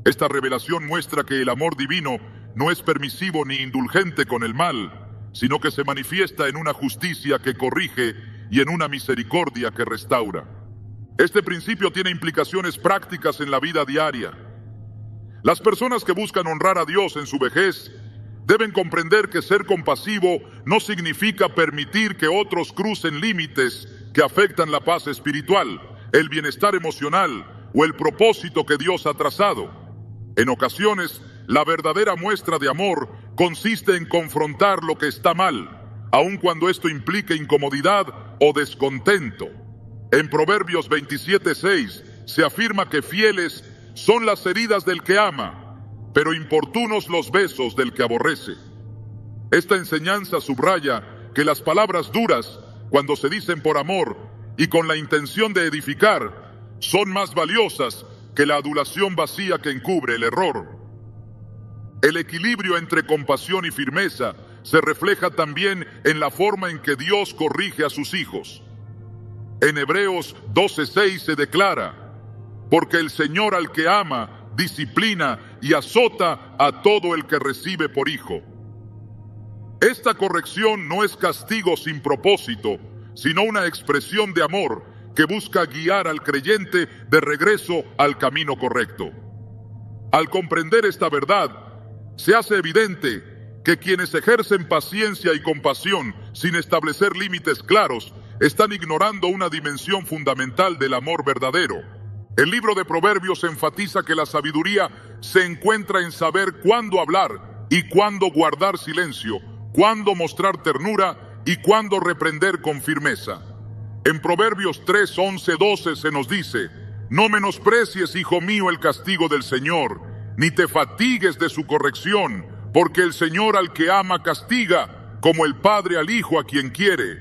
Esta revelación muestra que el amor divino no es permisivo ni indulgente con el mal, sino que se manifiesta en una justicia que corrige y en una misericordia que restaura. Este principio tiene implicaciones prácticas en la vida diaria. Las personas que buscan honrar a Dios en su vejez deben comprender que ser compasivo no significa permitir que otros crucen límites que afectan la paz espiritual, el bienestar emocional o el propósito que Dios ha trazado. En ocasiones, la verdadera muestra de amor consiste en confrontar lo que está mal, aun cuando esto implique incomodidad o descontento. En Proverbios 27:6 se afirma que fieles son las heridas del que ama, pero importunos los besos del que aborrece. Esta enseñanza subraya que las palabras duras, cuando se dicen por amor y con la intención de edificar, son más valiosas que la adulación vacía que encubre el error. El equilibrio entre compasión y firmeza se refleja también en la forma en que Dios corrige a sus hijos. En Hebreos 12:6 se declara: «Porque el Señor al que ama, disciplina y azota a todo el que recibe por hijo». Esta corrección no es castigo sin propósito, sino una expresión de amor que busca guiar al creyente de regreso al camino correcto. Al comprender esta verdad, se hace evidente que quienes ejercen paciencia y compasión sin establecer límites claros están ignorando una dimensión fundamental del amor verdadero. El libro de Proverbios enfatiza que la sabiduría se encuentra en saber cuándo hablar y cuándo guardar silencio, cuándo mostrar ternura y cuándo reprender con firmeza. En Proverbios 3:11-12 se nos dice: «No menosprecies, hijo mío, el castigo del Señor, ni te fatigues de su corrección, porque el Señor al que ama castiga, como el padre al hijo a quien quiere.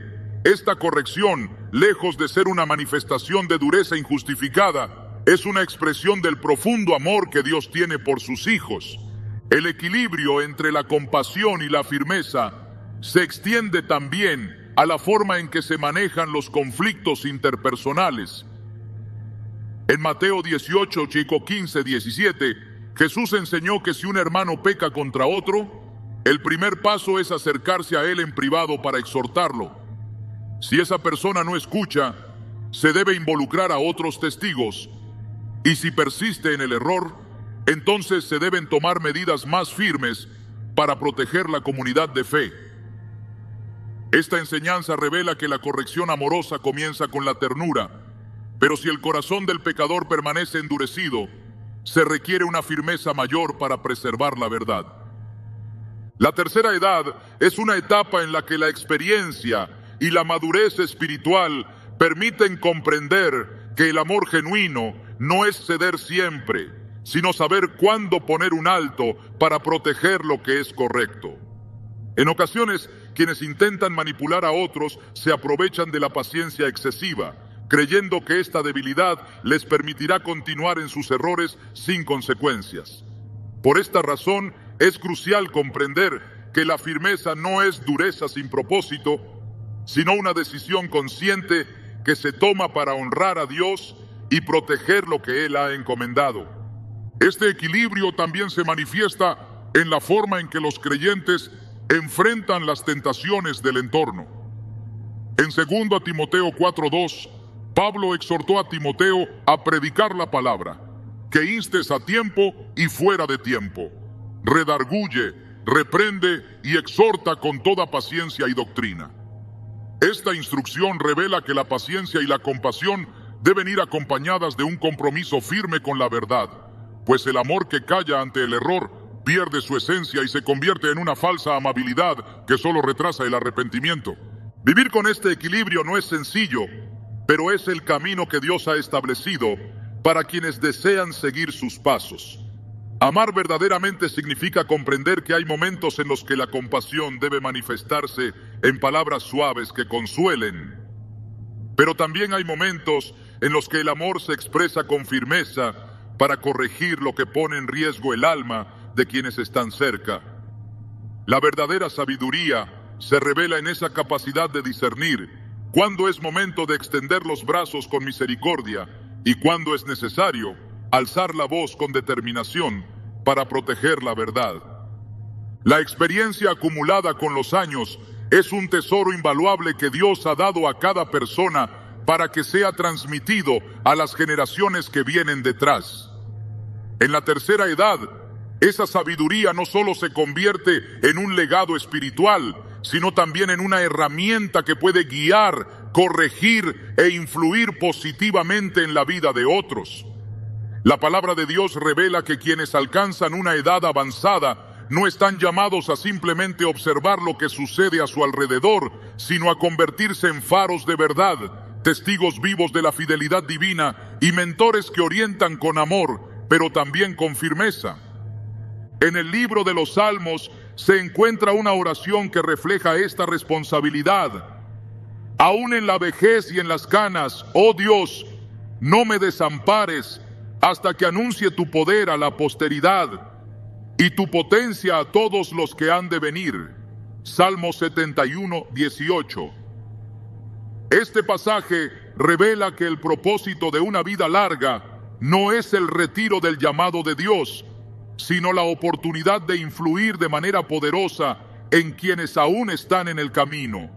Esta corrección, lejos de ser una manifestación de dureza injustificada, es una expresión del profundo amor que Dios tiene por sus hijos. El equilibrio entre la compasión y la firmeza se extiende también a la forma en que se manejan los conflictos interpersonales. En Mateo 18, 15, 17, Jesús enseñó que si un hermano peca contra otro, el primer paso es acercarse a él en privado para exhortarlo. Si esa persona no escucha, se debe involucrar a otros testigos, y si persiste en el error, entonces se deben tomar medidas más firmes para proteger la comunidad de fe. Esta enseñanza revela que la corrección amorosa comienza con la ternura, pero si el corazón del pecador permanece endurecido, se requiere una firmeza mayor para preservar la verdad. La tercera edad es una etapa en la que la experiencia y la madurez espiritual permiten comprender que el amor genuino no es ceder siempre, sino saber cuándo poner un alto para proteger lo que es correcto. En ocasiones, quienes intentan manipular a otros se aprovechan de la paciencia excesiva, creyendo que esta debilidad les permitirá continuar en sus errores sin consecuencias. Por esta razón, es crucial comprender que la firmeza no es dureza sin propósito, sino una decisión consciente que se toma para honrar a Dios y proteger lo que Él ha encomendado. Este equilibrio también se manifiesta en la forma en que los creyentes enfrentan las tentaciones del entorno. En 2 Timoteo 4:2, Pablo exhortó a Timoteo a predicar la palabra, que instes a tiempo y fuera de tiempo. Redarguye, reprende y exhorta con toda paciencia y doctrina. Esta instrucción revela que la paciencia y la compasión deben ir acompañadas de un compromiso firme con la verdad, pues el amor que calla ante el error pierde su esencia y se convierte en una falsa amabilidad que solo retrasa el arrepentimiento. Vivir con este equilibrio no es sencillo, pero es el camino que Dios ha establecido para quienes desean seguir sus pasos. Amar verdaderamente significa comprender que hay momentos en los que la compasión debe manifestarse en palabras suaves que consuelen. Pero también hay momentos en los que el amor se expresa con firmeza para corregir lo que pone en riesgo el alma de quienes están cerca. La verdadera sabiduría se revela en esa capacidad de discernir cuándo es momento de extender los brazos con misericordia y cuándo es necesario alzar la voz con determinación para proteger la verdad. La experiencia acumulada con los años es un tesoro invaluable que Dios ha dado a cada persona para que sea transmitido a las generaciones que vienen detrás. En la tercera edad, esa sabiduría no solo se convierte en un legado espiritual, sino también en una herramienta que puede guiar, corregir e influir positivamente en la vida de otros. La palabra de Dios revela que quienes alcanzan una edad avanzada no están llamados a simplemente observar lo que sucede a su alrededor, sino a convertirse en faros de verdad, testigos vivos de la fidelidad divina y mentores que orientan con amor, pero también con firmeza. En el libro de los Salmos se encuentra una oración que refleja esta responsabilidad. Aún en la vejez y en las canas, oh Dios, no me desampares hasta que anuncie tu poder a la posteridad y tu potencia a todos los que han de venir. Salmo 71, 18. Este pasaje revela que el propósito de una vida larga no es el retiro del llamado de Dios, sino la oportunidad de influir de manera poderosa en quienes aún están en el camino.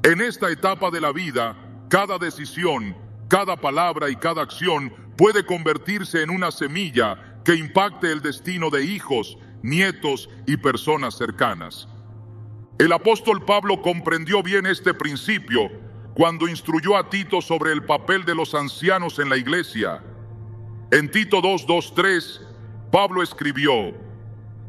En esta etapa de la vida, cada decisión, cada palabra y cada acción puede convertirse en una semilla que impacte el destino de hijos, nietos y personas cercanas. El apóstol Pablo comprendió bien este principio cuando instruyó a Tito sobre el papel de los ancianos en la iglesia. En Tito 2:2-3, Pablo escribió: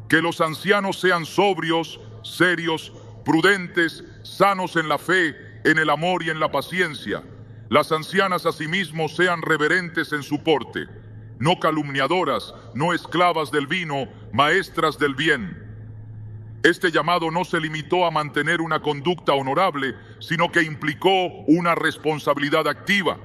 que los ancianos sean sobrios, serios, prudentes, sanos en la fe, en el amor y en la paciencia. Las ancianas asimismo sean reverentes en su porte, no calumniadoras, no esclavas del vino, maestras del bien. Este llamado no se limitó a mantener una conducta honorable, sino que implicó una responsabilidad activa.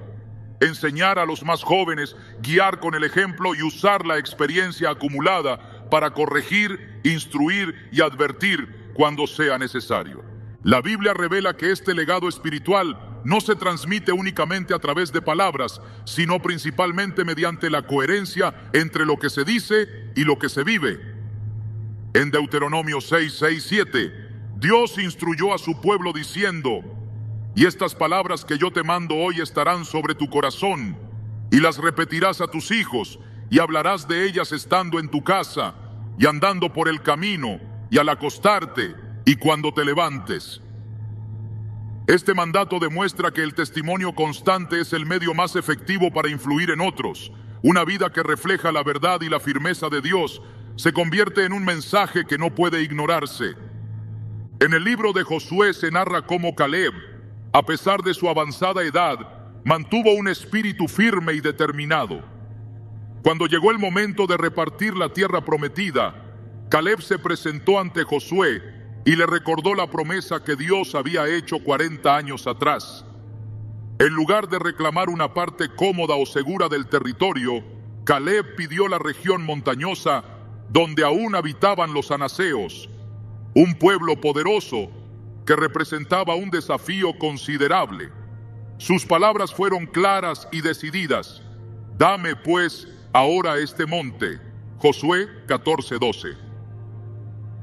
Enseñar a los más jóvenes, guiar con el ejemplo y usar la experiencia acumulada para corregir, instruir y advertir cuando sea necesario. La Biblia revela que este legado espiritual no se transmite únicamente a través de palabras, sino principalmente mediante la coherencia entre lo que se dice y lo que se vive. En Deuteronomio 6:7, Dios instruyó a su pueblo diciendo: y estas palabras que yo te mando hoy estarán sobre tu corazón, y las repetirás a tus hijos, y hablarás de ellas estando en tu casa, y andando por el camino, y al acostarte, y cuando te levantes. Este mandato demuestra que el testimonio constante es el medio más efectivo para influir en otros. Una vida que refleja la verdad y la firmeza de Dios se convierte en un mensaje que no puede ignorarse. En el libro de Josué se narra cómo Caleb, a pesar de su avanzada edad, mantuvo un espíritu firme y determinado. Cuando llegó el momento de repartir la tierra prometida, Caleb se presentó ante Josué y le recordó la promesa que Dios había hecho 40 años atrás. En lugar de reclamar una parte cómoda o segura del territorio, Caleb pidió la región montañosa donde aún habitaban los anaseos, un pueblo poderoso que representaba un desafío considerable. Sus palabras fueron claras y decididas: dame pues ahora este monte. Josué 14:12.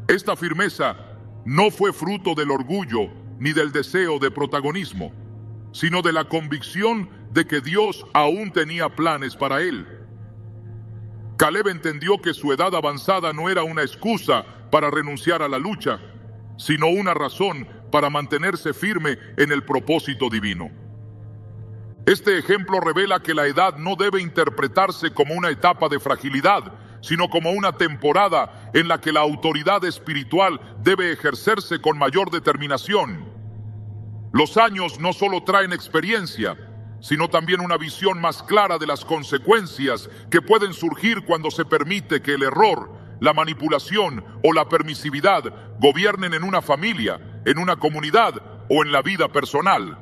Esta firmeza no fue fruto del orgullo ni del deseo de protagonismo, sino de la convicción de que Dios aún tenía planes para él. Caleb entendió que su edad avanzada no era una excusa para renunciar a la lucha, sino una razón para mantenerse firme en el propósito divino. Este ejemplo revela que la edad no debe interpretarse como una etapa de fragilidad, sino como una temporada en la que la autoridad espiritual debe ejercerse con mayor determinación. Los años no solo traen experiencia, sino también una visión más clara de las consecuencias que pueden surgir cuando se permite que el error, la manipulación o la permisividad gobiernen en una familia, en una comunidad o en la vida personal.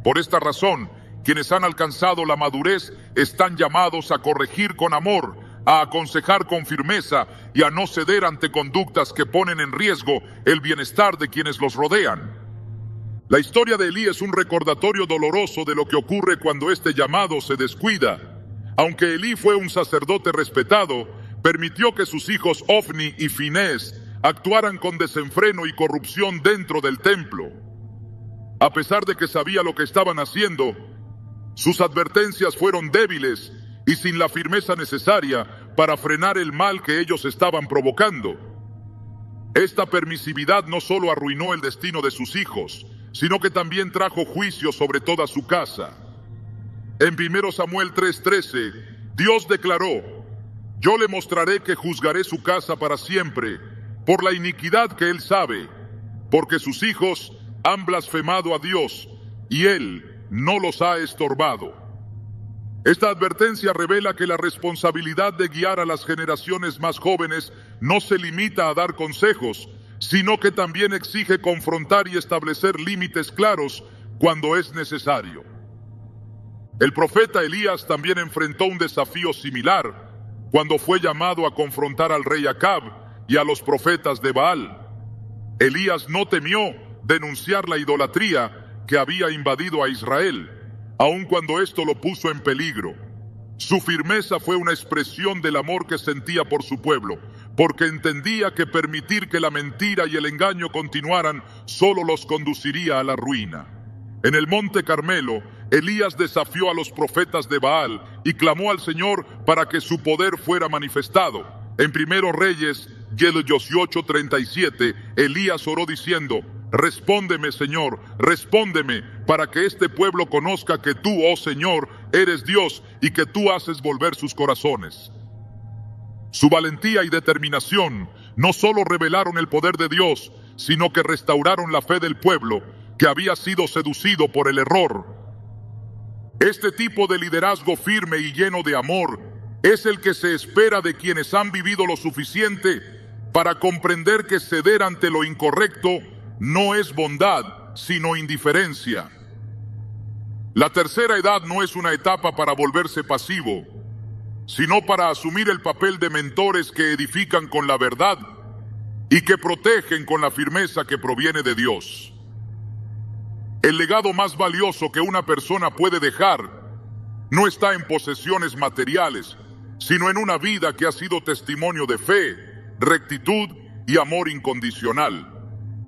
Por esta razón, quienes han alcanzado la madurez están llamados a corregir con amor, a aconsejar con firmeza y a no ceder ante conductas que ponen en riesgo el bienestar de quienes los rodean. La historia de Elí es un recordatorio doloroso de lo que ocurre cuando este llamado se descuida. Aunque Elí fue un sacerdote respetado, permitió que sus hijos Ofni y Finés actuaran con desenfreno y corrupción dentro del templo. A pesar de que sabía lo que estaban haciendo, sus advertencias fueron débiles y sin la firmeza necesaria para frenar el mal que ellos estaban provocando. Esta permisividad no solo arruinó el destino de sus hijos, sino que también trajo juicio sobre toda su casa. En 1 Samuel 3:13, Dios declaró: yo le mostraré que juzgaré su casa para siempre, por la iniquidad que él sabe, porque sus hijos han blasfemado a Dios, y él no los ha estorbado. Esta advertencia revela que la responsabilidad de guiar a las generaciones más jóvenes no se limita a dar consejos, sino que también exige confrontar y establecer límites claros cuando es necesario. El profeta Elías también enfrentó un desafío similar cuando fue llamado a confrontar al rey Acab y a los profetas de Baal. Elías no temió denunciar la idolatría que había invadido a Israel, aun cuando esto lo puso en peligro. Su firmeza fue una expresión del amor que sentía por su pueblo, porque entendía que permitir que la mentira y el engaño continuaran solo los conduciría a la ruina. En el monte Carmelo, Elías desafió a los profetas de Baal y clamó al Señor para que su poder fuera manifestado. En 1 Reyes 18:37, Elías oró diciendo: respóndeme, Señor, respóndeme, para que este pueblo conozca que tú, oh Señor, eres Dios y que tú haces volver sus corazones. Su valentía y determinación no solo revelaron el poder de Dios, sino que restauraron la fe del pueblo que había sido seducido por el error. Este tipo de liderazgo firme y lleno de amor es el que se espera de quienes han vivido lo suficiente para comprender que ceder ante lo incorrecto no es bondad, sino indiferencia. La tercera edad no es una etapa para volverse pasivo, sino para asumir el papel de mentores que edifican con la verdad y que protegen con la firmeza que proviene de Dios. El legado más valioso que una persona puede dejar no está en posesiones materiales, sino en una vida que ha sido testimonio de fe, rectitud y amor incondicional.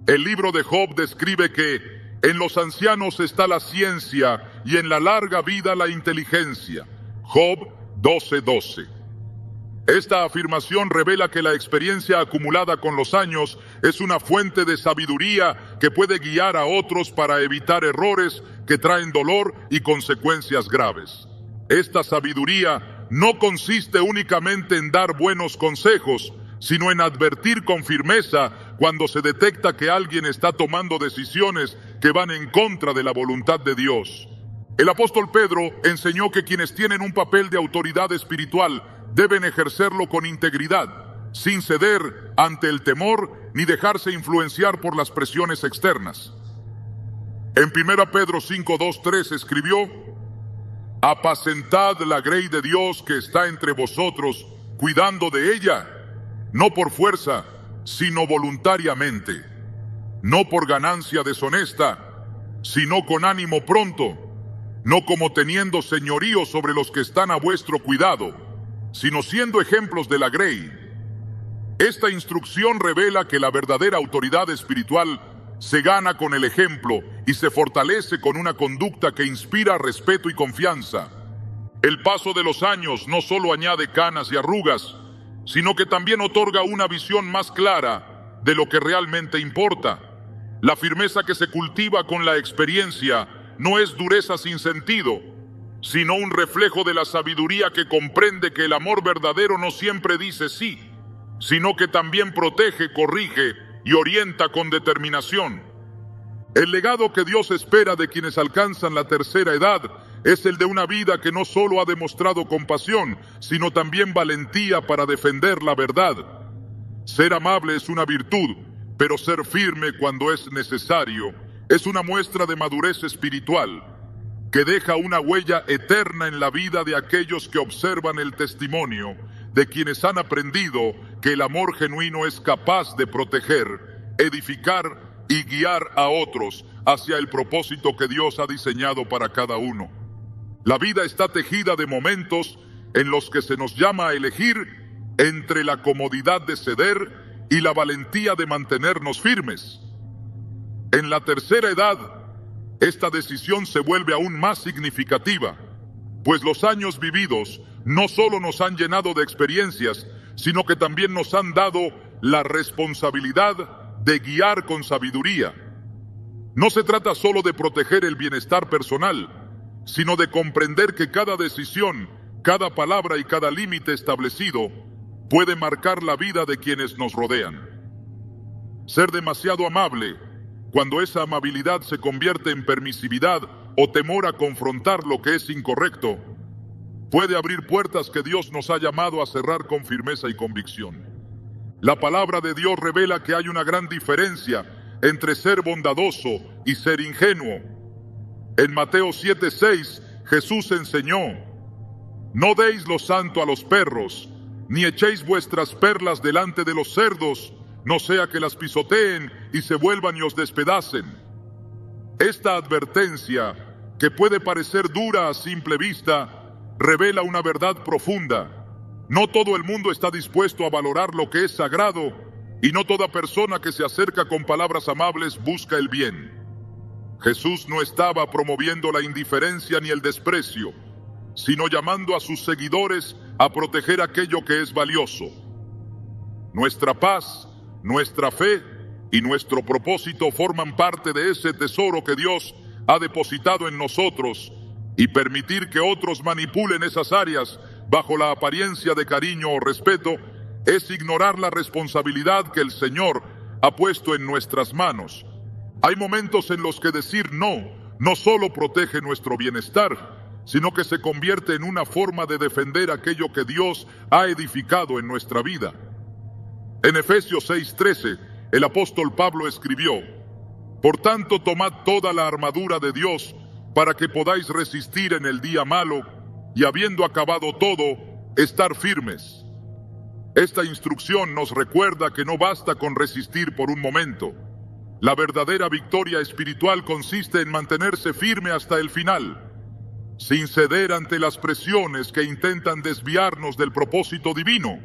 El libro de Job describe que en los ancianos está la ciencia y en la larga vida la inteligencia. Job 12:12. Esta afirmación revela que la experiencia acumulada con los años es una fuente de sabiduría que puede guiar a otros para evitar errores que traen dolor y consecuencias graves. Esta sabiduría no consiste únicamente en dar buenos consejos, sino en advertir con firmeza cuando se detecta que alguien está tomando decisiones que van en contra de la voluntad de Dios. El apóstol Pedro enseñó que quienes tienen un papel de autoridad espiritual deben ejercerlo con integridad, sin ceder ante el temor ni dejarse influenciar por las presiones externas. En 1 Pedro 5:2-3 escribió: apacentad la grey de Dios que está entre vosotros, cuidando de ella, no por fuerza, sino voluntariamente, no por ganancia deshonesta, sino con ánimo pronto, no como teniendo señorío sobre los que están a vuestro cuidado, sino siendo ejemplos de la grey. Esta instrucción revela que la verdadera autoridad espiritual se gana con el ejemplo y se fortalece con una conducta que inspira respeto y confianza. El paso de los años no solo añade canas y arrugas, sino que también otorga una visión más clara de lo que realmente importa. La firmeza que se cultiva con la experiencia no es dureza sin sentido, sino un reflejo de la sabiduría que comprende que el amor verdadero no siempre dice sí, sino que también protege, corrige y orienta con determinación. El legado que Dios espera de quienes alcanzan la tercera edad es el de una vida que no solo ha demostrado compasión, sino también valentía para defender la verdad. Ser amable es una virtud, pero ser firme cuando es necesario es una muestra de madurez espiritual que deja una huella eterna en la vida de aquellos que observan el testimonio de quienes han aprendido que el amor genuino es capaz de proteger, edificar y guiar a otros hacia el propósito que Dios ha diseñado para cada uno. La vida está tejida de momentos en los que se nos llama a elegir entre la comodidad de ceder y la valentía de mantenernos firmes. En la tercera edad, esta decisión se vuelve aún más significativa, pues los años vividos no solo nos han llenado de experiencias, sino que también nos han dado la responsabilidad de guiar con sabiduría. No se trata solo de proteger el bienestar personal, sino de comprender que cada decisión, cada palabra y cada límite establecido puede marcar la vida de quienes nos rodean. Ser demasiado amable, cuando esa amabilidad se convierte en permisividad o temor a confrontar lo que es incorrecto, puede abrir puertas que Dios nos ha llamado a cerrar con firmeza y convicción. La palabra de Dios revela que hay una gran diferencia entre ser bondadoso y ser ingenuo. En Mateo 7:6, Jesús enseñó: no deis lo santo a los perros, ni echéis vuestras perlas delante de los cerdos, no sea que las pisoteen y se vuelvan y os despedacen. Esta advertencia, que puede parecer dura a simple vista, revela una verdad profunda. No todo el mundo está dispuesto a valorar lo que es sagrado, y no toda persona que se acerca con palabras amables busca el bien. Jesús no estaba promoviendo la indiferencia ni el desprecio, sino llamando a sus seguidores a proteger aquello que es valioso. Nuestra paz, nuestra fe y nuestro propósito forman parte de ese tesoro que Dios ha depositado en nosotros, y permitir que otros manipulen esas áreas bajo la apariencia de cariño o respeto es ignorar la responsabilidad que el Señor ha puesto en nuestras manos. Hay momentos en los que decir no solo protege nuestro bienestar, sino que se convierte en una forma de defender aquello que Dios ha edificado en nuestra vida. En Efesios 6:13, el apóstol Pablo escribió: Por tanto, tomad toda la armadura de Dios para que podáis resistir en el día malo y habiendo acabado todo, estar firmes. Esta instrucción nos recuerda que no basta con resistir por un momento. La verdadera victoria espiritual consiste en mantenerse firme hasta el final, sin ceder ante las presiones que intentan desviarnos del propósito divino.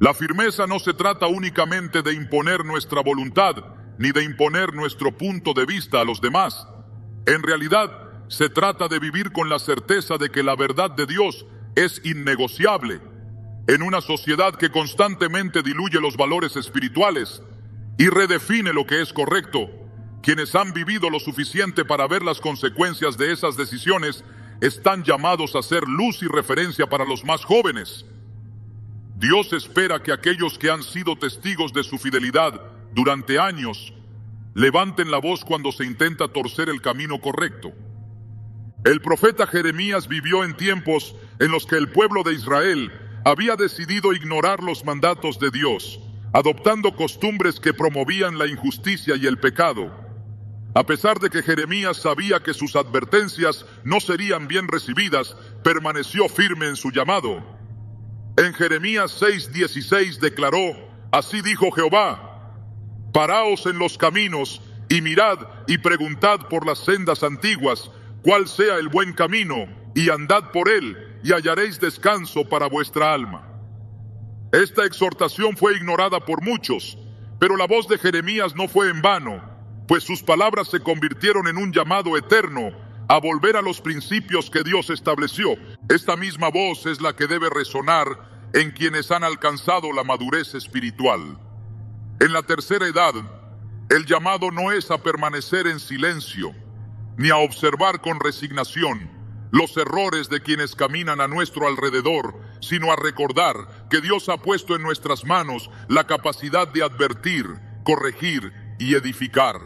La firmeza no se trata únicamente de imponer nuestra voluntad, ni de imponer nuestro punto de vista a los demás. En realidad, se trata de vivir con la certeza de que la verdad de Dios es innegociable. En una sociedad que constantemente diluye los valores espirituales y redefine lo que es correcto, quienes han vivido lo suficiente para ver las consecuencias de esas decisiones están llamados a ser luz y referencia para los más jóvenes. Dios espera que aquellos que han sido testigos de su fidelidad durante años levanten la voz cuando se intenta torcer el camino correcto. El profeta Jeremías vivió en tiempos en los que el pueblo de Israel había decidido ignorar los mandatos de Dios, adoptando costumbres que promovían la injusticia y el pecado. A pesar de que Jeremías sabía que sus advertencias no serían bien recibidas, permaneció firme en su llamado. En Jeremías 6:16 declaró: Así dijo Jehová, paraos en los caminos y mirad y preguntad por las sendas antiguas, cuál sea el buen camino, y andad por él, y hallaréis descanso para vuestra alma. Esta exhortación fue ignorada por muchos, pero la voz de Jeremías no fue en vano, pues sus palabras se convirtieron en un llamado eterno a volver a los principios que Dios estableció. Esta misma voz es la que debe resonar en quienes han alcanzado la madurez espiritual. En la tercera edad, el llamado no es a permanecer en silencio, ni a observar con resignación los errores de quienes caminan a nuestro alrededor, sino a recordar que Dios ha puesto en nuestras manos la capacidad de advertir, corregir y edificar.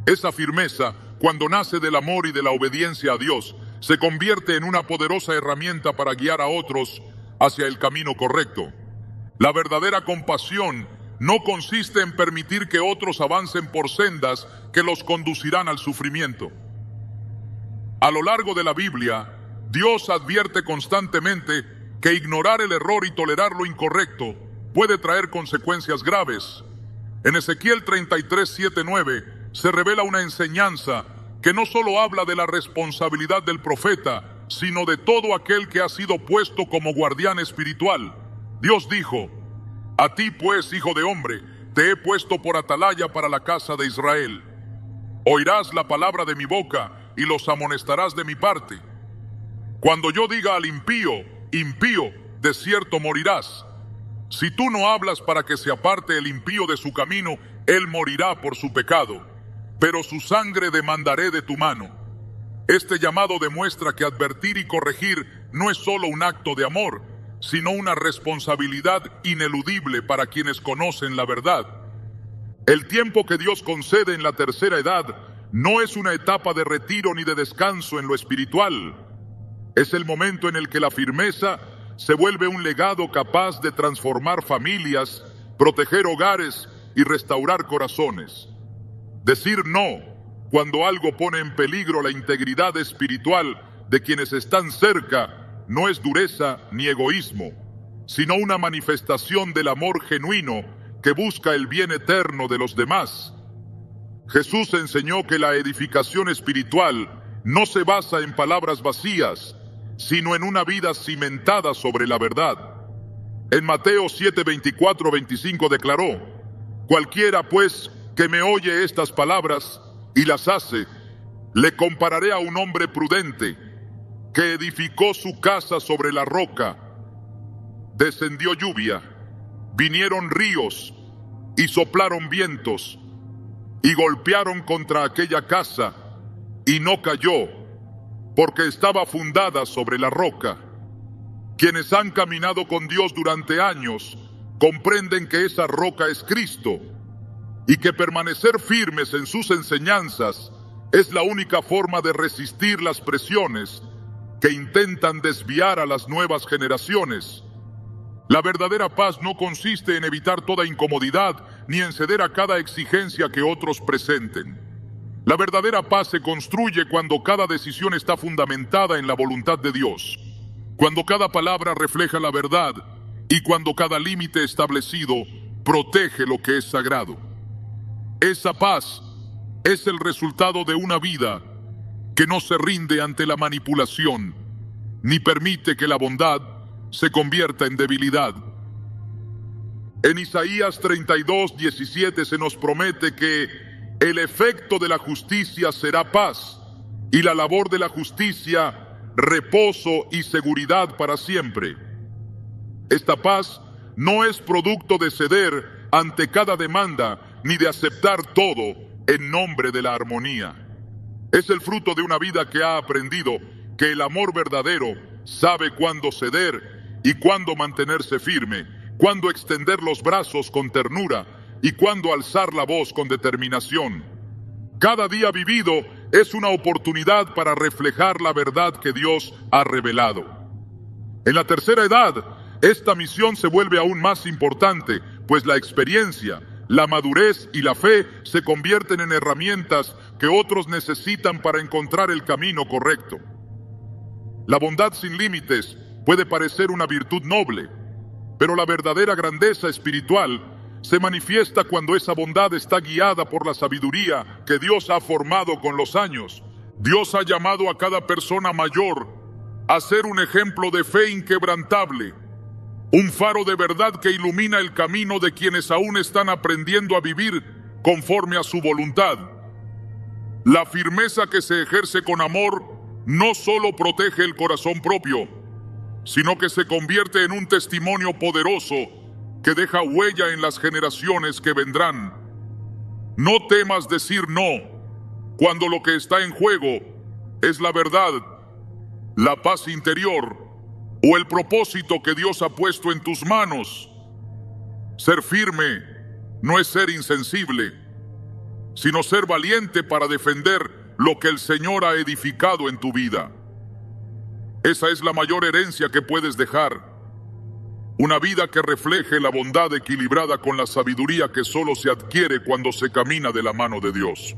Esa firmeza, cuando nace del amor y de la obediencia a Dios, se convierte en una poderosa herramienta para guiar a otros hacia el camino correcto. La verdadera compasión no consiste en permitir que otros avancen por sendas que los conducirán al sufrimiento. A lo largo de la Biblia, Dios advierte constantemente que ignorar el error y tolerar lo incorrecto puede traer consecuencias graves. En Ezequiel 33:7-9 se revela una enseñanza que no solo habla de la responsabilidad del profeta, sino de todo aquel que ha sido puesto como guardián espiritual. Dios dijo: A ti pues, hijo de hombre, te he puesto por atalaya para la casa de Israel. Oirás la palabra de mi boca y los amonestarás de mi parte. Cuando yo diga al impío, impío, de cierto morirás. Si tú no hablas para que se aparte el impío de su camino, él morirá por su pecado, pero su sangre demandaré de tu mano. Este llamado demuestra que advertir y corregir no es solo un acto de amor, sino una responsabilidad ineludible para quienes conocen la verdad. El tiempo que Dios concede en la tercera edad no es una etapa de retiro ni de descanso en lo espiritual. Es el momento en el que la firmeza se vuelve un legado capaz de transformar familias, proteger hogares y restaurar corazones. Decir no cuando algo pone en peligro la integridad espiritual de quienes están cerca no es dureza ni egoísmo, sino una manifestación del amor genuino que busca el bien eterno de los demás. Jesús enseñó que la edificación espiritual no se basa en palabras vacías, sino en una vida cimentada sobre la verdad. En Mateo 7:24-25 declaró: Cualquiera pues que me oye estas palabras y las hace, le compararé a un hombre prudente que edificó su casa sobre la roca. Descendió lluvia, vinieron ríos y soplaron vientos y golpearon contra aquella casa y no cayó, porque estaba fundada sobre la roca. Quienes han caminado con Dios durante años comprenden que esa roca es Cristo y que permanecer firmes en sus enseñanzas es la única forma de resistir las presiones que intentan desviar a las nuevas generaciones. La verdadera paz no consiste en evitar toda incomodidad ni en ceder a cada exigencia que otros presenten. La verdadera paz se construye cuando cada decisión está fundamentada en la voluntad de Dios, cuando cada palabra refleja la verdad y cuando cada límite establecido protege lo que es sagrado. Esa paz es el resultado de una vida que no se rinde ante la manipulación, ni permite que la bondad se convierta en debilidad. En Isaías 32:17 se nos promete que el efecto de la justicia será paz, y la labor de la justicia, reposo y seguridad para siempre. Esta paz no es producto de ceder ante cada demanda, ni de aceptar todo en nombre de la armonía. Es el fruto de una vida que ha aprendido que el amor verdadero sabe cuándo ceder y cuándo mantenerse firme, cuándo extender los brazos con ternura y cuándo alzar la voz con determinación. Cada día vivido es una oportunidad para reflejar la verdad que Dios ha revelado. En la tercera edad, esta misión se vuelve aún más importante, pues la experiencia, la madurez y la fe se convierten en herramientas que otros necesitan para encontrar el camino correcto. La bondad sin límites puede parecer una virtud noble, pero la verdadera grandeza espiritual se manifiesta cuando esa bondad está guiada por la sabiduría que Dios ha formado con los años. Dios ha llamado a cada persona mayor a ser un ejemplo de fe inquebrantable, un faro de verdad que ilumina el camino de quienes aún están aprendiendo a vivir conforme a su voluntad. La firmeza que se ejerce con amor no solo protege el corazón propio, sino que se convierte en un testimonio poderoso que deja huella en las generaciones que vendrán. No temas decir no, cuando lo que está en juego es la verdad, la paz interior o el propósito que Dios ha puesto en tus manos. Ser firme no es ser insensible, sino ser valiente para defender lo que el Señor ha edificado en tu vida. Esa es la mayor herencia que puedes dejar. Una vida que refleje la bondad equilibrada con la sabiduría que solo se adquiere cuando se camina de la mano de Dios.